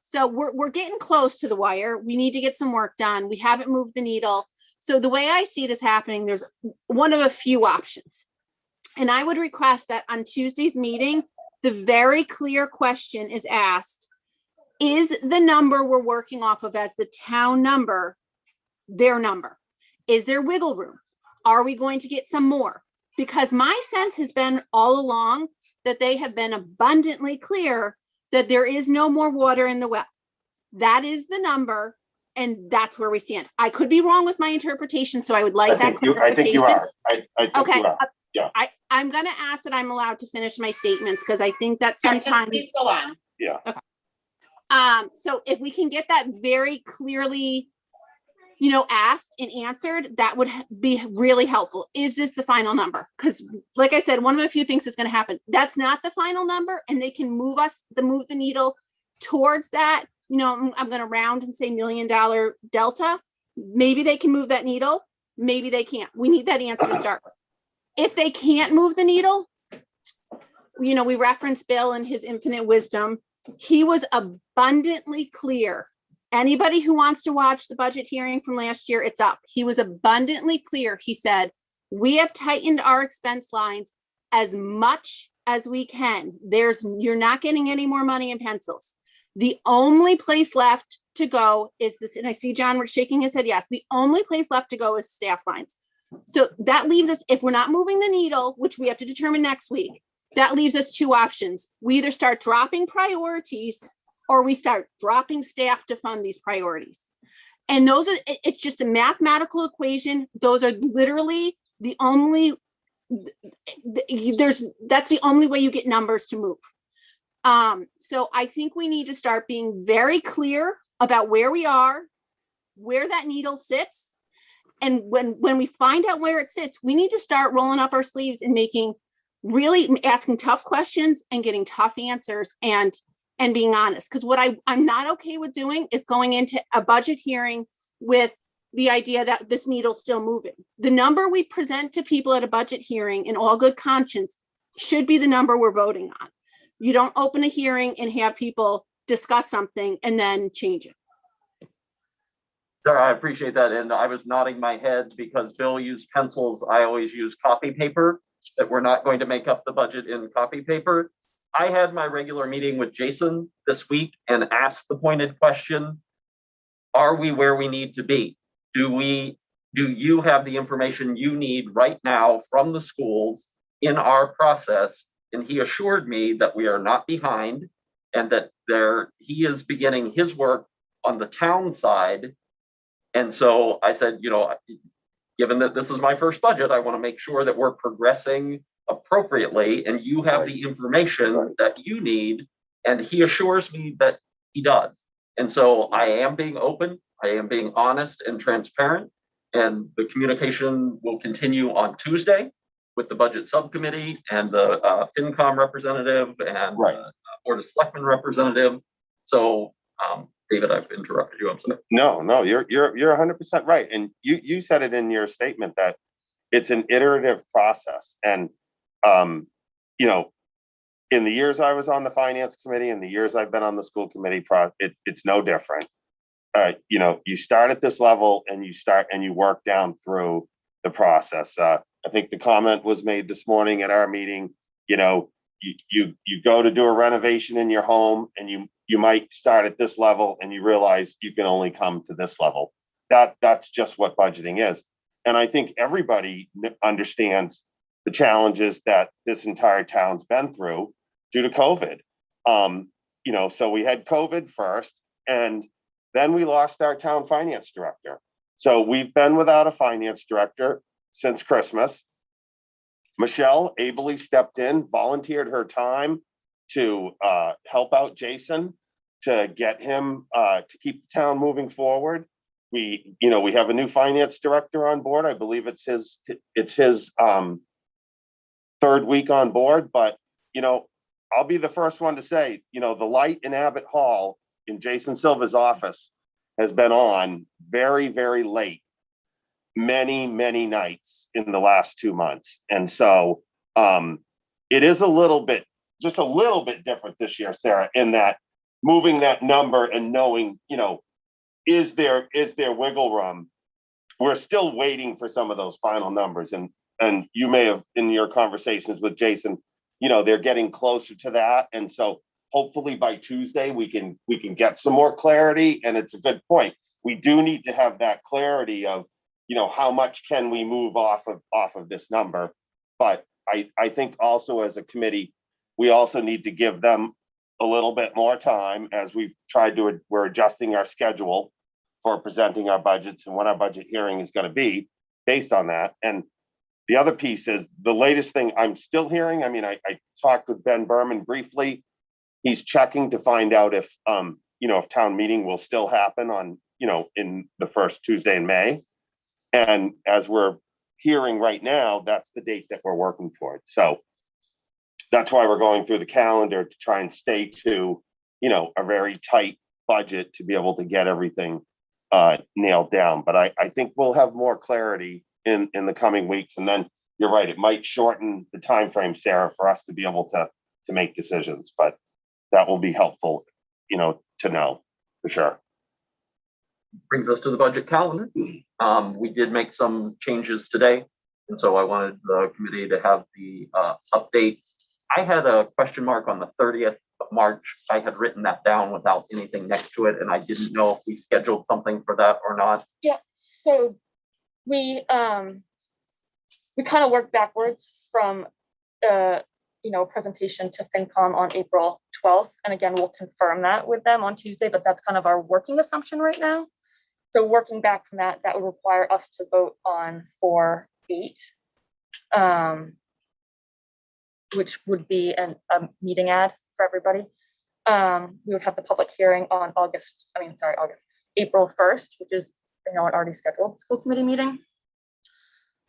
So we're getting close to the wire. We need to get some work done. We haven't moved the needle. So the way I see this happening, there's one of a few options. And I would request that on Tuesday's meeting, the very clear question is asked, is the number we're working off of as the town number, their number? Is there wiggle room? Are we going to get some more? Because my sense has been all along that they have been abundantly clear that there is no more water in the well. That is the number, and that's where we stand. I could be wrong with my interpretation, so I would like that I think you clarification. are. I think Okay, you are. Yeah. I'm gonna ask that I'm allowed to finish my statements because I think that Just sometimes. Please go on. Yeah. So if we can get that very clearly, asked and answered, that would be really helpful. Is this the final number? Because like I said, one of a few things is going to happen. That's not the final number, and they can move the needle towards that. I'm going to round and say $1 million delta. Maybe they can move that needle. Maybe they can't. We need that answer to start with. If they can't move the needle, we reference Bill and his infinite wisdom. He was abundantly clear. Anybody who wants to watch the budget hearing from last year, it's up. He was abundantly clear. He said, we have tightened our expense lines as much as we can. You're not getting any more money in pencils. The only place left to go is this, and I see John shaking his head, yes. The only place left to go is staff lines. So that leaves us, if we're not moving the needle, which we have to determine next week, that leaves us two options. We either start dropping priorities or we start dropping staff to fund these priorities. And it's just a mathematical equation. Those are literally the only, that's the only way you get numbers to move. So I think we need to start being very clear about where we are, where that needle sits. And when we find out where it sits, we need to start rolling up our sleeves and really asking tough questions and getting tough answers and being honest. Because what I'm not okay with doing is going into a budget hearing with the idea that this needle's still moving. The number we present to people at a budget hearing in all good conscience should be the number we're voting on. You don't open a hearing and have people discuss something and then change it. Sarah, I appreciate that. And I was nodding my head because Bill used pencils. I always use copy paper, that we're not going to make up the budget in copy paper. I had my regular meeting with Jason this week and asked the pointed question, are we where we need to be? Do you have the information you need right now from the schools in our process? And he assured me that we are not behind and that he is beginning his work on the town side. And so I said, given that this is my first budget, I want to make sure that we're progressing appropriately and you have the information that you need. And he assures me that he does. And so I am being open, I am being honest and transparent, and the communication will continue on Tuesday with the budget subcommittee and the FinCom representative and Board of Selectmen representative. So David, I've interrupted you. I'm sorry. No, you're 100% right. And you said it in your statement that it's an iterative process. And in the years I was on the finance committee and the years I've been on the school committee, it's no different. You start at this level and you work down through the process. I think the comment was made this morning at our meeting, you go to do a renovation in your home and you might start at this level and you realize you can only come to this level. That's just what budgeting is. And I think everybody understands the challenges that this entire town's been through due to COVID. So we had COVID first, and then we lost our town finance director. So we've been without a finance director since Christmas. Michelle ably stepped in, volunteered her time to help out Jason, to get him to keep the town moving forward. We have a new finance director on board. I believe it's his third week on board, but I'll be the first one to say, the light in Abbott Hall in Jason Silva's office has been on very, very late, many, many nights in the last 2 months. And so it is just a little bit different this year, Sarah, in that moving that number and knowing, is there wiggle room? We're still waiting for some of those final numbers. And you may have, in your conversations with Jason, they're getting closer to that. And so hopefully by Tuesday, we can get some more clarity. And it's a good point. We do need to have that clarity of, how much can we move off of this number? But I think also as a committee, we also need to give them a little bit more time as we've tried to, we're adjusting our schedule for presenting our budgets and what our budget hearing is going to be based on that. And the other piece is the latest thing I'm still hearing. I mean, I talked with Ben Berman briefly. He's checking to find out if, if town meeting will still happen on, in the first Tuesday in May. And as we're hearing right now, that's the date that we're working towards. So that's why we're going through the calendar to try and stay to, a very tight budget to be able to get everything nailed down. But I think we'll have more clarity in the coming weeks. And then you're right, it might shorten the time frame, Sarah, for us to be able to make decisions. But that will be helpful, to know for sure. Brings us to the budget calendar. We did make some changes today, and so I wanted the committee to have the update. I had a question mark on the 30th of March. I had written that down without anything next to it, and I didn't know if we scheduled something for that or not. Yeah, so we kind of worked backwards from presentation to FinCom on April 12th. And again, we'll confirm that with them on Tuesday, but that's kind of our working assumption right now. So working back from that, that would require us to vote on 4-8, which would be a meeting ad for everybody. We would have the public hearing on April 1st, which is, an already scheduled school committee meeting.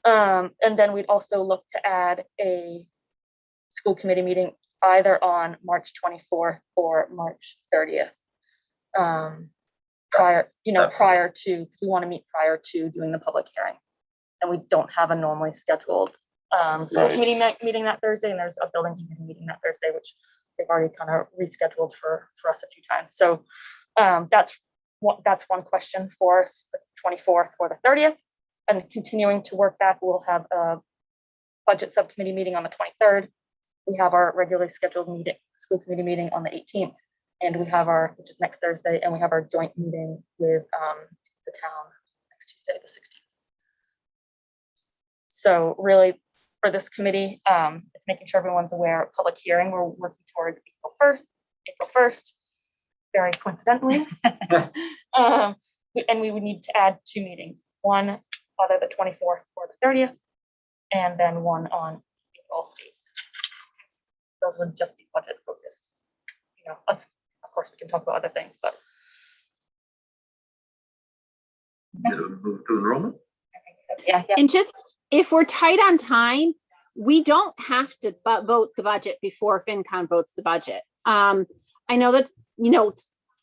And then we'd also look to add a school committee meeting either on March 24th or March 30th. Prior to, because we want to meet prior to doing the public hearing. And we don't have a normally scheduled school committee meeting that Thursday, and there's a building committee meeting that Thursday, which they've already kind of rescheduled for us a few times. So that's one question for us, the 24th or the 30th. And continuing to work back, we'll have a budget subcommittee meeting on the 23rd. We have our regularly scheduled school committee meeting on the 18th, and we have which is next Thursday, and we have our joint meeting with the town next Tuesday, the 16th. So really, for this committee, it's making sure everyone's aware of public hearing. We're working towards April 1st, very coincidentally. And we would need to add 2 meetings, one either the 24th or the 30th, and then one on April 8th. Those would just be budget focused. Of course, we can talk about other things, but. Move to enrollment. Yeah. And just if we're tight on time, we don't have to vote the budget before FinCom votes the budget. I know that's,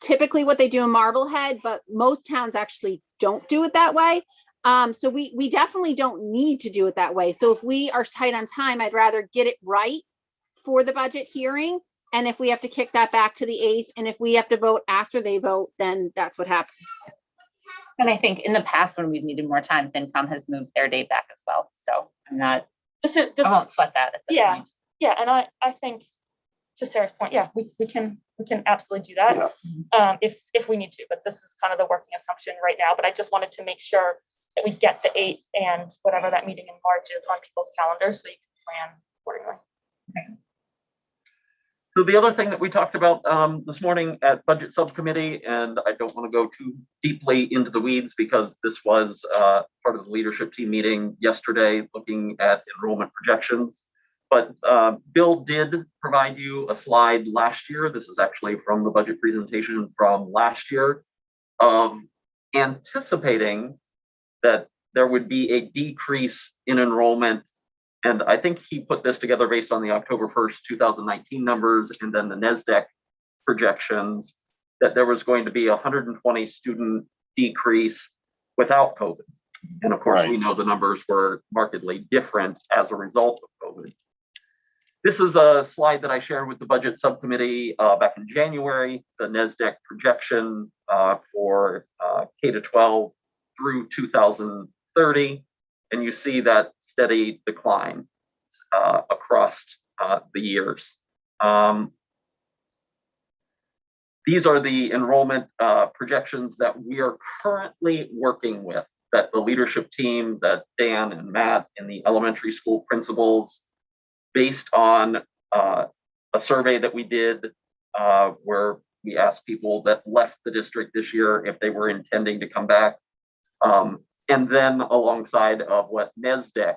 typically what they do in Marblehead, but most towns actually don't do it that way. So we definitely don't need to do it that way. So if we are tight on time, I'd rather get it right for the budget hearing. And if we have to kick that back to the 8th, and if we have to vote after they vote, then that's what happens. And I think in the past, when we've needed more time, FinCom has moved their date back as well. So I'm not, I won't sweat that at this point. Yeah, and I think, to Sarah's point, yeah, we can absolutely do that. Yeah. If we need to, but this is kind of the working assumption right now. But I just wanted to make sure that we get the 8th and whatever that meeting in March is on people's calendars, so you can plan accordingly. So the other thing that we talked about this morning at budget subcommittee, and I don't want to go too deeply into the weeds because this was part of the leadership team meeting yesterday, looking at enrollment projections. But Bill did provide you a slide last year. This is actually from the budget presentation from last year, of anticipating that there would be a decrease in enrollment. And I think he put this together based on the October 1st, 2019 numbers, and then the NESDEC projections, that there was going to be 120 student decrease without COVID. And of course, we know the numbers were markedly different as a result of COVID. This is a slide that I shared with the budget subcommittee back in January, the NESDEC projection for K-12 through 2030. And you see that steady decline across the years. These are the enrollment projections that we are currently working with, that the leadership team, that Dan and Matt and the elementary school principals, based on a survey that we did where we asked people that left the district this year if they were intending to come back. And then alongside of what NESDEC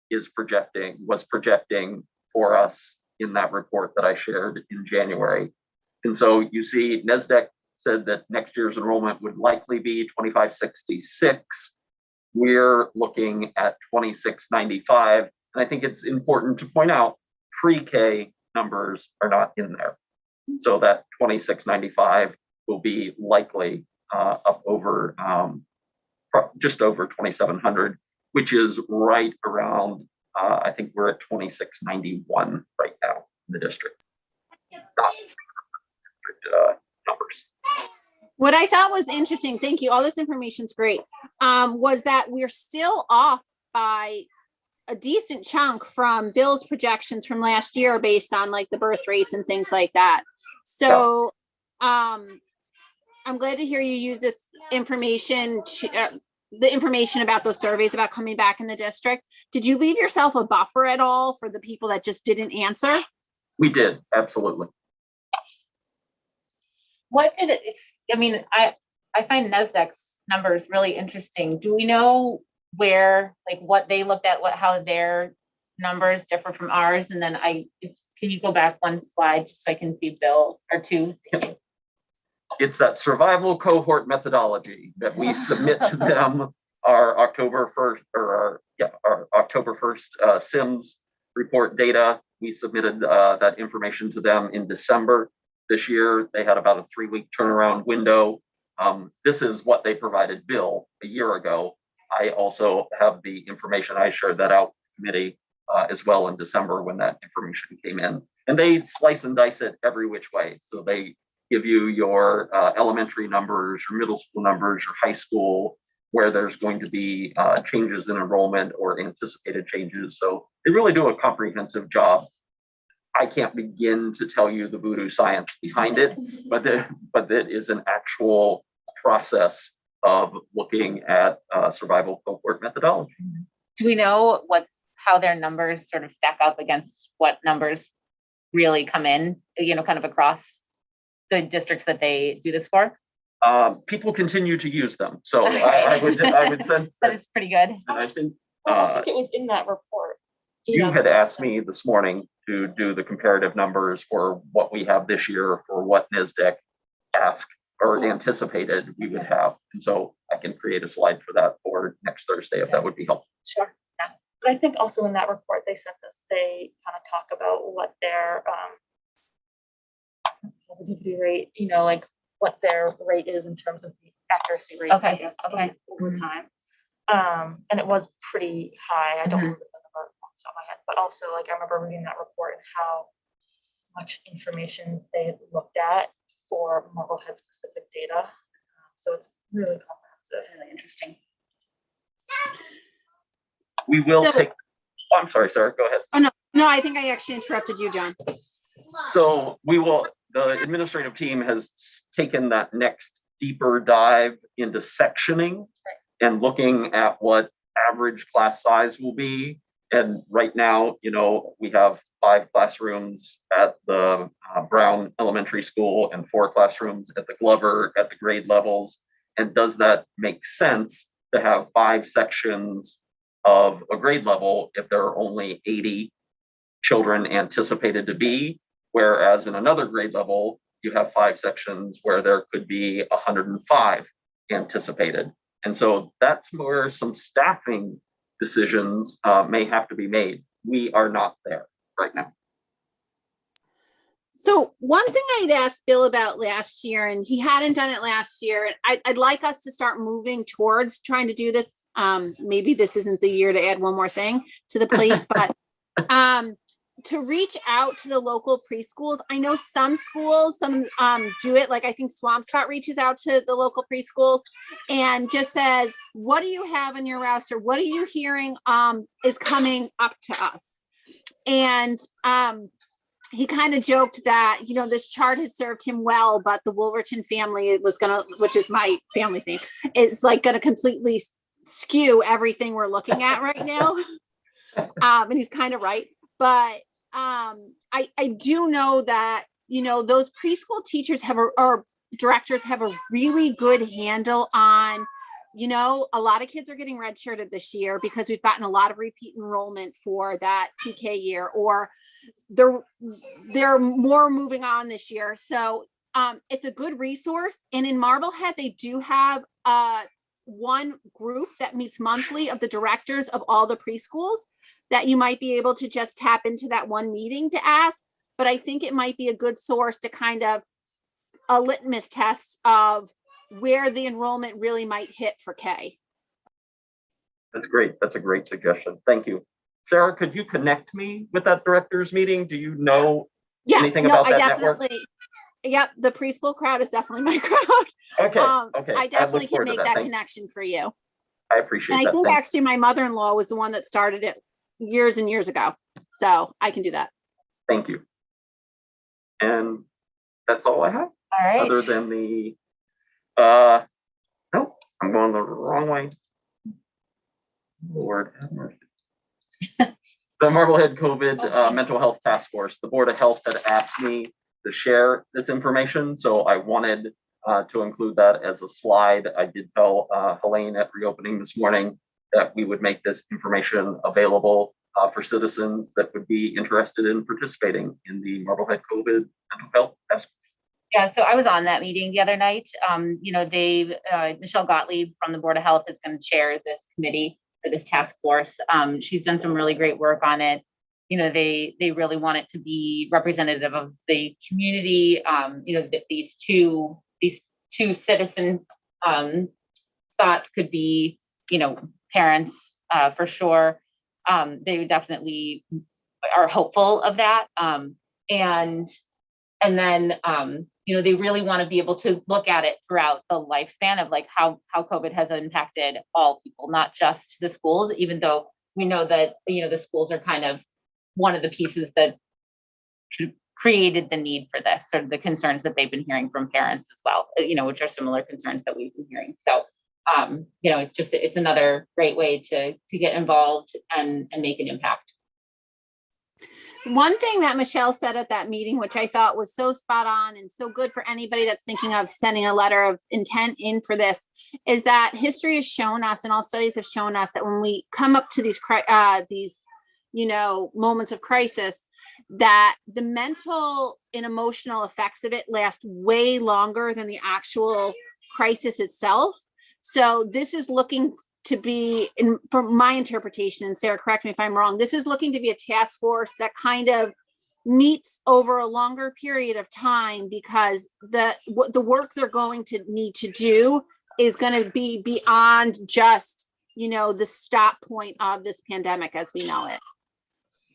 was projecting for us in that report that I shared in January. And so you see NESDEC said that next year's enrollment would likely be 2566. We're looking at 2695. And I think it's important to point out pre-K numbers are not in there. So that 2695 will be likely up over just over 2,700, which is right around, I think we're at 2691 right now in the district. Not numbers. What I thought was interesting, thank you, all this information's great, was that we're still off by a decent chunk from Bill's projections from last year based on like the birth rates and things like that. So I'm glad to hear you use this information, the information about those surveys about coming back in the district. Did you leave yourself a buffer at all for the people that just didn't answer? We did, absolutely. What did it, I mean, I find NESDEC's numbers really interesting. Do we know where, like what they looked at, how their numbers differ from ours? And then can you go back one slide just so I can see Bill or two? It's that survival cohort methodology that we submit to them our October 1st our October 1st SIMS report data. We submitted that information to them in December this year. They had about a 3-week turnaround window. This is what they provided Bill a year ago. I also have the information. I shared that out with the committee as well in December when that information came in. And they slice and dice it every which way. So they give you your elementary numbers, your middle school numbers, your high school, where there's going to be changes in enrollment or anticipated changes. So they really do a comprehensive job. I can't begin to tell you the voodoo science behind it, but it is an actual process of looking at survival cohort methodology. Do we know how their numbers sort of stack up against what numbers really come in, kind of across the districts that they do this for? People continue to use them, so I would sense that it's pretty good. And I think I think it was in that report. you had asked me this morning to do the comparative numbers for what we have this year for what NESDEC asked or anticipated we would have. And so I can create a slide for that for next Thursday if that would be helpful. Sure. Yeah. But I think also in that report they sent us, they kind of talk about what their positivity rate, like what their rate is in terms of the accuracy rate, Okay. I guess, Okay. over time. And it was pretty high. I don't remember the number off the top of my head, but also like I remember reading that report and how much information they looked at for Marblehead specific data. So it's really comprehensive. Really interesting. We will take. Oh, I'm sorry, Sarah. Go ahead. Oh no, I think I actually interrupted you, John. So we will. The administrative team has taken that next deeper dive into sectioning and looking at what average class size will be. And right now, we have 5 classrooms at the Brown Elementary School and 4 classrooms at the Glover at the grade levels. And does that make sense to have 5 sections of a grade level if there are only 80 children anticipated to be? Whereas in another grade level, you have 5 sections where there could be 105 anticipated. And so that's where some staffing decisions may have to be made. We are not there right now. So one thing I'd asked Bill about last year, and he hadn't done it last year, and I'd like us to start moving towards trying to do this. Maybe this isn't the year to add one more thing to the plate, but to reach out to the local preschools. I know some schools, some do it. Like I think Swampscott reaches out to the local preschools and just says, what do you have in your roster? What are you hearing is coming up to us? And he kind of joked that, this chart has served him well, but the Wolverton family was which is my family's name, is like going to completely skew everything we're looking at right now. And he's kind of right. But I do know that, those preschool teachers or directors have a really good handle on, a lot of kids are getting redshirted this year because we've gotten a lot of repeat enrollment for that TK year, or they're more moving on this year. So it's a good resource. And in Marblehead, they do have one group that meets monthly of the directors of all the preschools that you might be able to just tap into that one meeting to ask. But I think it might be a good source to kind of a litmus test of where the enrollment really might hit for K. That's great. That's a great suggestion. Thank you. Sarah, could you connect me with that directors meeting? Do you know anything about that network? Yep, the preschool crowd is definitely my crowd. Okay, okay. I definitely look can forward to make that connection for you. I appreciate And that. I think Thank actually my mother-in-law was the one that started it years and years ago. So I can do that. Thank you. And that's all I have. All right. Other than the, no, I'm going the wrong way. Lord have mercy. The Marblehead COVID Mental Health Task Force, the Board of Health had asked me to share this information, so I wanted to include that as a slide. I did tell Helene at reopening this morning that we would make this information available for citizens that would be interested in participating in the Marblehead COVID Mental Health Task Force. Yeah, so I was on that meeting the other night. Michelle Gottlieb from the Board of Health is going to chair this committee for this task force. She's done some really great work on it. They really want it to be representative of the community. That these two citizen thoughts could be, parents for sure. They definitely are hopeful of that. And then, they really want to be able to look at it throughout the lifespan of like how COVID has impacted all people, not just the schools, even though we know that, the schools are kind of one of the pieces that created the need for this, sort of the concerns that they've been hearing from parents as well, which are similar concerns that we've been hearing. So, it's another great way to get involved and make an impact. One thing that Michelle said at that meeting, which I thought was so spot on and so good for anybody that's thinking of sending a letter of intent in for this, is that history has shown us and all studies have shown us that when we come up to these moments of crisis, that the mental and emotional effects of it last way longer than the actual crisis itself. So this is looking to be, from my interpretation, and Sarah, correct me if I'm wrong, this is looking to be a task force that kind of meets over a longer period of time, because the work they're going to need to do is going to be beyond just, the stop point of this pandemic as we know it.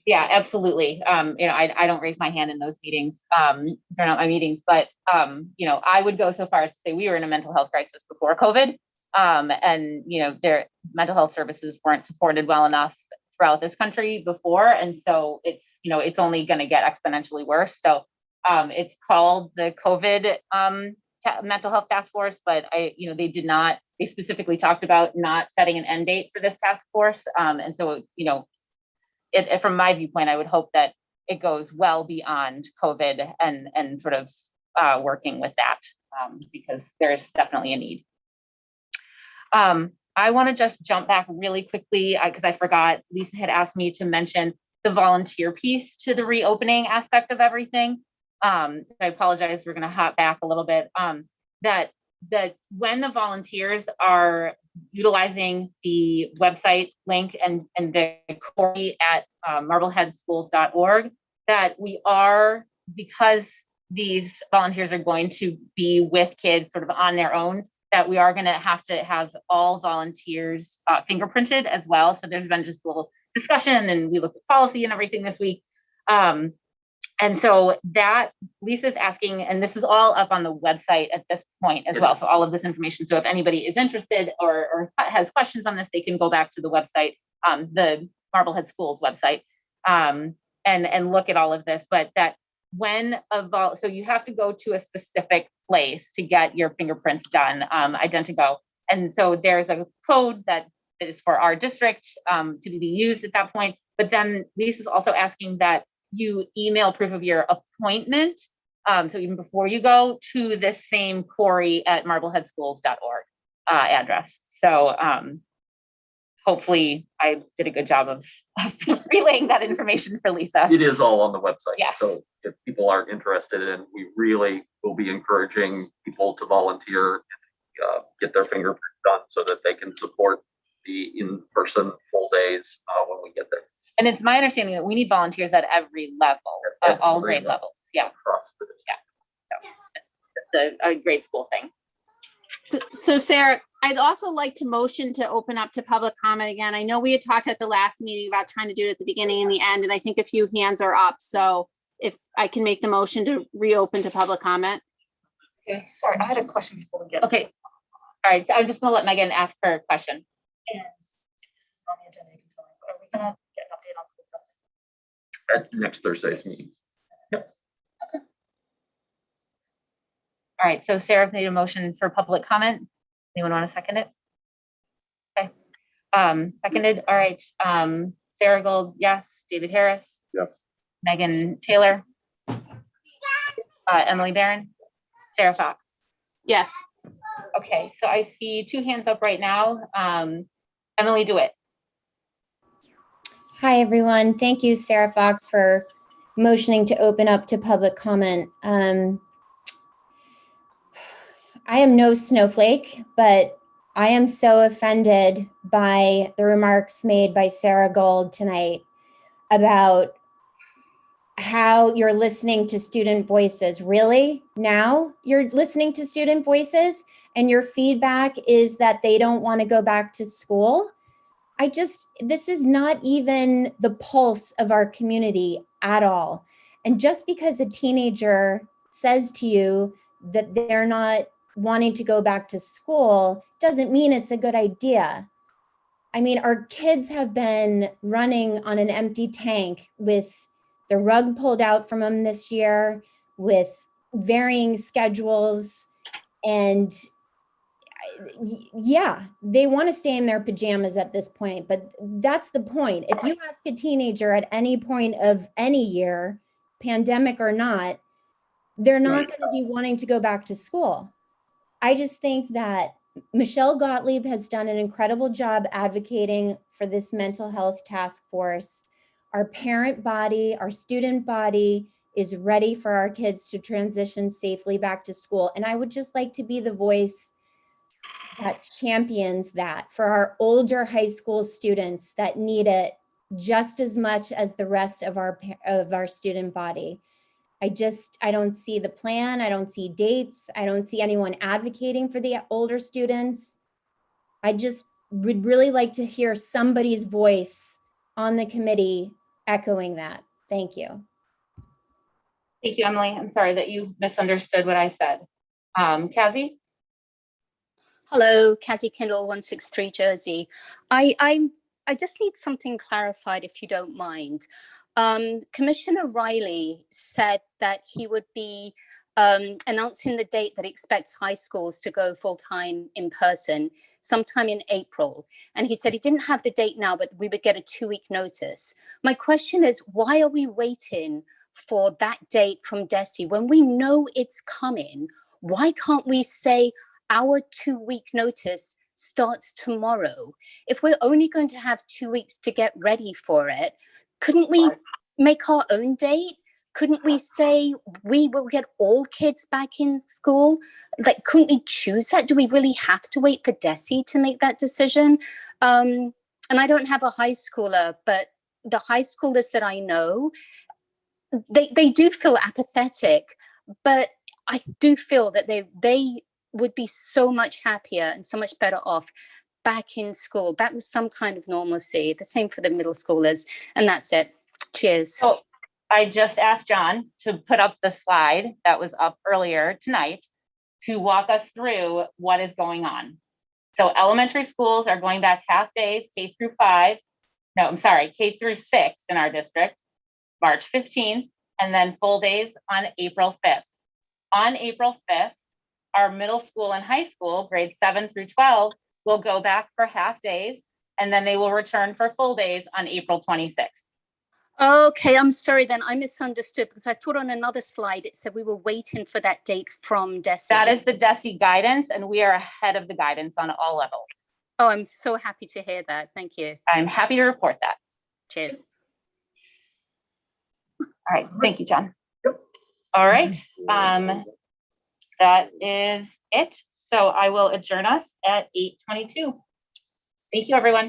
Yeah, absolutely. I don't raise my hand in those meetings. They're not my meetings, but I would go so far as to say we were in a mental health crisis before COVID. And their mental health services weren't supported well enough throughout this country before, and so it's only going to get exponentially worse. So it's called the COVID Mental Health Task Force, but they specifically talked about not setting an end date for this task force, and so from my viewpoint, I would hope that it goes well beyond COVID and sort of working with that, because there's definitely a need. I want to just jump back really quickly because I forgot. Lisa had asked me to mention the volunteer piece to the reopening aspect of everything. So I apologize. We're going to hop back a little bit. That when the volunteers are utilizing the website link and the query at marbleheadschools.org, that we are, because these volunteers are going to be with kids sort of on their own, that we are going to have all volunteers fingerprinted as well. So there's been just a little discussion, and we looked at policy and everything this week. And so that Lisa's asking, and this is all up on the website at this point as well. So all of this information. So if anybody is interested or has questions on this, they can go back to the website, the Marblehead Schools website, and look at all of this. But that so you have to go to a specific place to get your fingerprints done, Identigo. And so there's a code that is for our district to be used at that point. But then Lisa's also asking that you email proof of your appointment. So even before you go to this same Corey@marbleheadschools.org address. So hopefully I did a good job of relaying that information for Lisa. It is all on the website. Yeah. So if people are interested in, we really will be encouraging people to volunteer, get their fingerprints done so that they can support the in-person full days when we get there. And it's my understanding that we need volunteers at every level, At all every grade level. levels. Yeah, Across the district. it's a great school thing. So Sarah, I'd also like to motion to open up to public comment again. I know we had talked at the last meeting about trying to do it at the beginning and the end, and I think a few hands are up. So if I can make the motion to reopen to public comment. Okay, sorry, I had a question before we get. Okay, all right, I'm just gonna let Megan ask her question. And if this is on the agenda, you can tell me, are we gonna get an update on school testing? At next Thursday's meeting. Yep. All right, so Sarah made a motion for public comment. Anyone want to second it? Okay, seconded. All right, Sarah Gold, yes. David Harris, Yes. Megan Taylor, Emily Barron, Sarah Fox. Yes. Okay, so I see two hands up right now. Emily, do it. Hi, everyone. Thank you, Sarah Fox, for motioning to open up to public comment. I am no snowflake, but I am so offended by the remarks made by Sarah Gold tonight about how you're listening to student voices. Really? Now you're listening to student voices and your feedback is that they don't want to go back to school? This is not even the pulse of our community at all. And just because a teenager says to you that they're not wanting to go back to school doesn't mean it's a good idea. I mean, our kids have been running on an empty tank with the rug pulled out from them this year, with varying schedules, and yeah, they want to stay in their pajamas at this point, but that's the point. If you ask a teenager at any point of any year, pandemic or not, they're not going to be wanting to go back to school. I just think that Michelle Gottlieb has done an incredible job advocating for this mental health task force. Our parent body, our student body is ready for our kids to transition safely back to school. And I would just like to be the voice that champions that for our older high school students that need it just as much as the rest of our student body. I don't see the plan. I don't see dates. I don't see anyone advocating for the older students. I just would really like to hear somebody's voice on the committee echoing that. Thank you. Thank you, Emily. I'm sorry that you misunderstood what I said. Kazi? Hello, Kazi Kindle, 163 Jersey. I just need something clarified, if you don't mind. Commissioner Riley said that he would be announcing the date that he expects high schools to go full-time in person sometime in April. And he said he didn't have the date now, but we would get a 2-week notice. My question is, why are we waiting for that date from DESE when we know it's coming? Why can't we say our 2-week notice starts tomorrow? If we're only going to have 2 weeks to get ready for it, couldn't we make our own date? Couldn't we say we will get all kids back in school? Like, couldn't we choose that? Do we really have to wait for DESE to make that decision? And I don't have a high schooler, but the high schoolers that I know, they do feel apathetic, but I do feel that they would be so much happier and so much better off back in school, back with some kind of normalcy. The same for the middle schoolers. And that's it. Cheers. So I just asked John to put up the slide that was up earlier tonight to walk us through what is going on. So elementary schools are going back half days, K through 6 in our district, March 15th, and then full days on April 5th. On April 5th, our middle school and high school, grades 7 through 12, will go back for half days, and then they will return for full days on April 26th. Okay, I'm sorry then, I misunderstood because I thought on another slide it said we were waiting for that date from DESE. That is the DESE guidance, and we are ahead of the guidance on all levels. Oh, I'm so happy to hear that. Thank you. I'm happy to report that. Cheers. All right, thank you, John. All right, that is it. So I will adjourn us at 8:22. Thank you, everyone.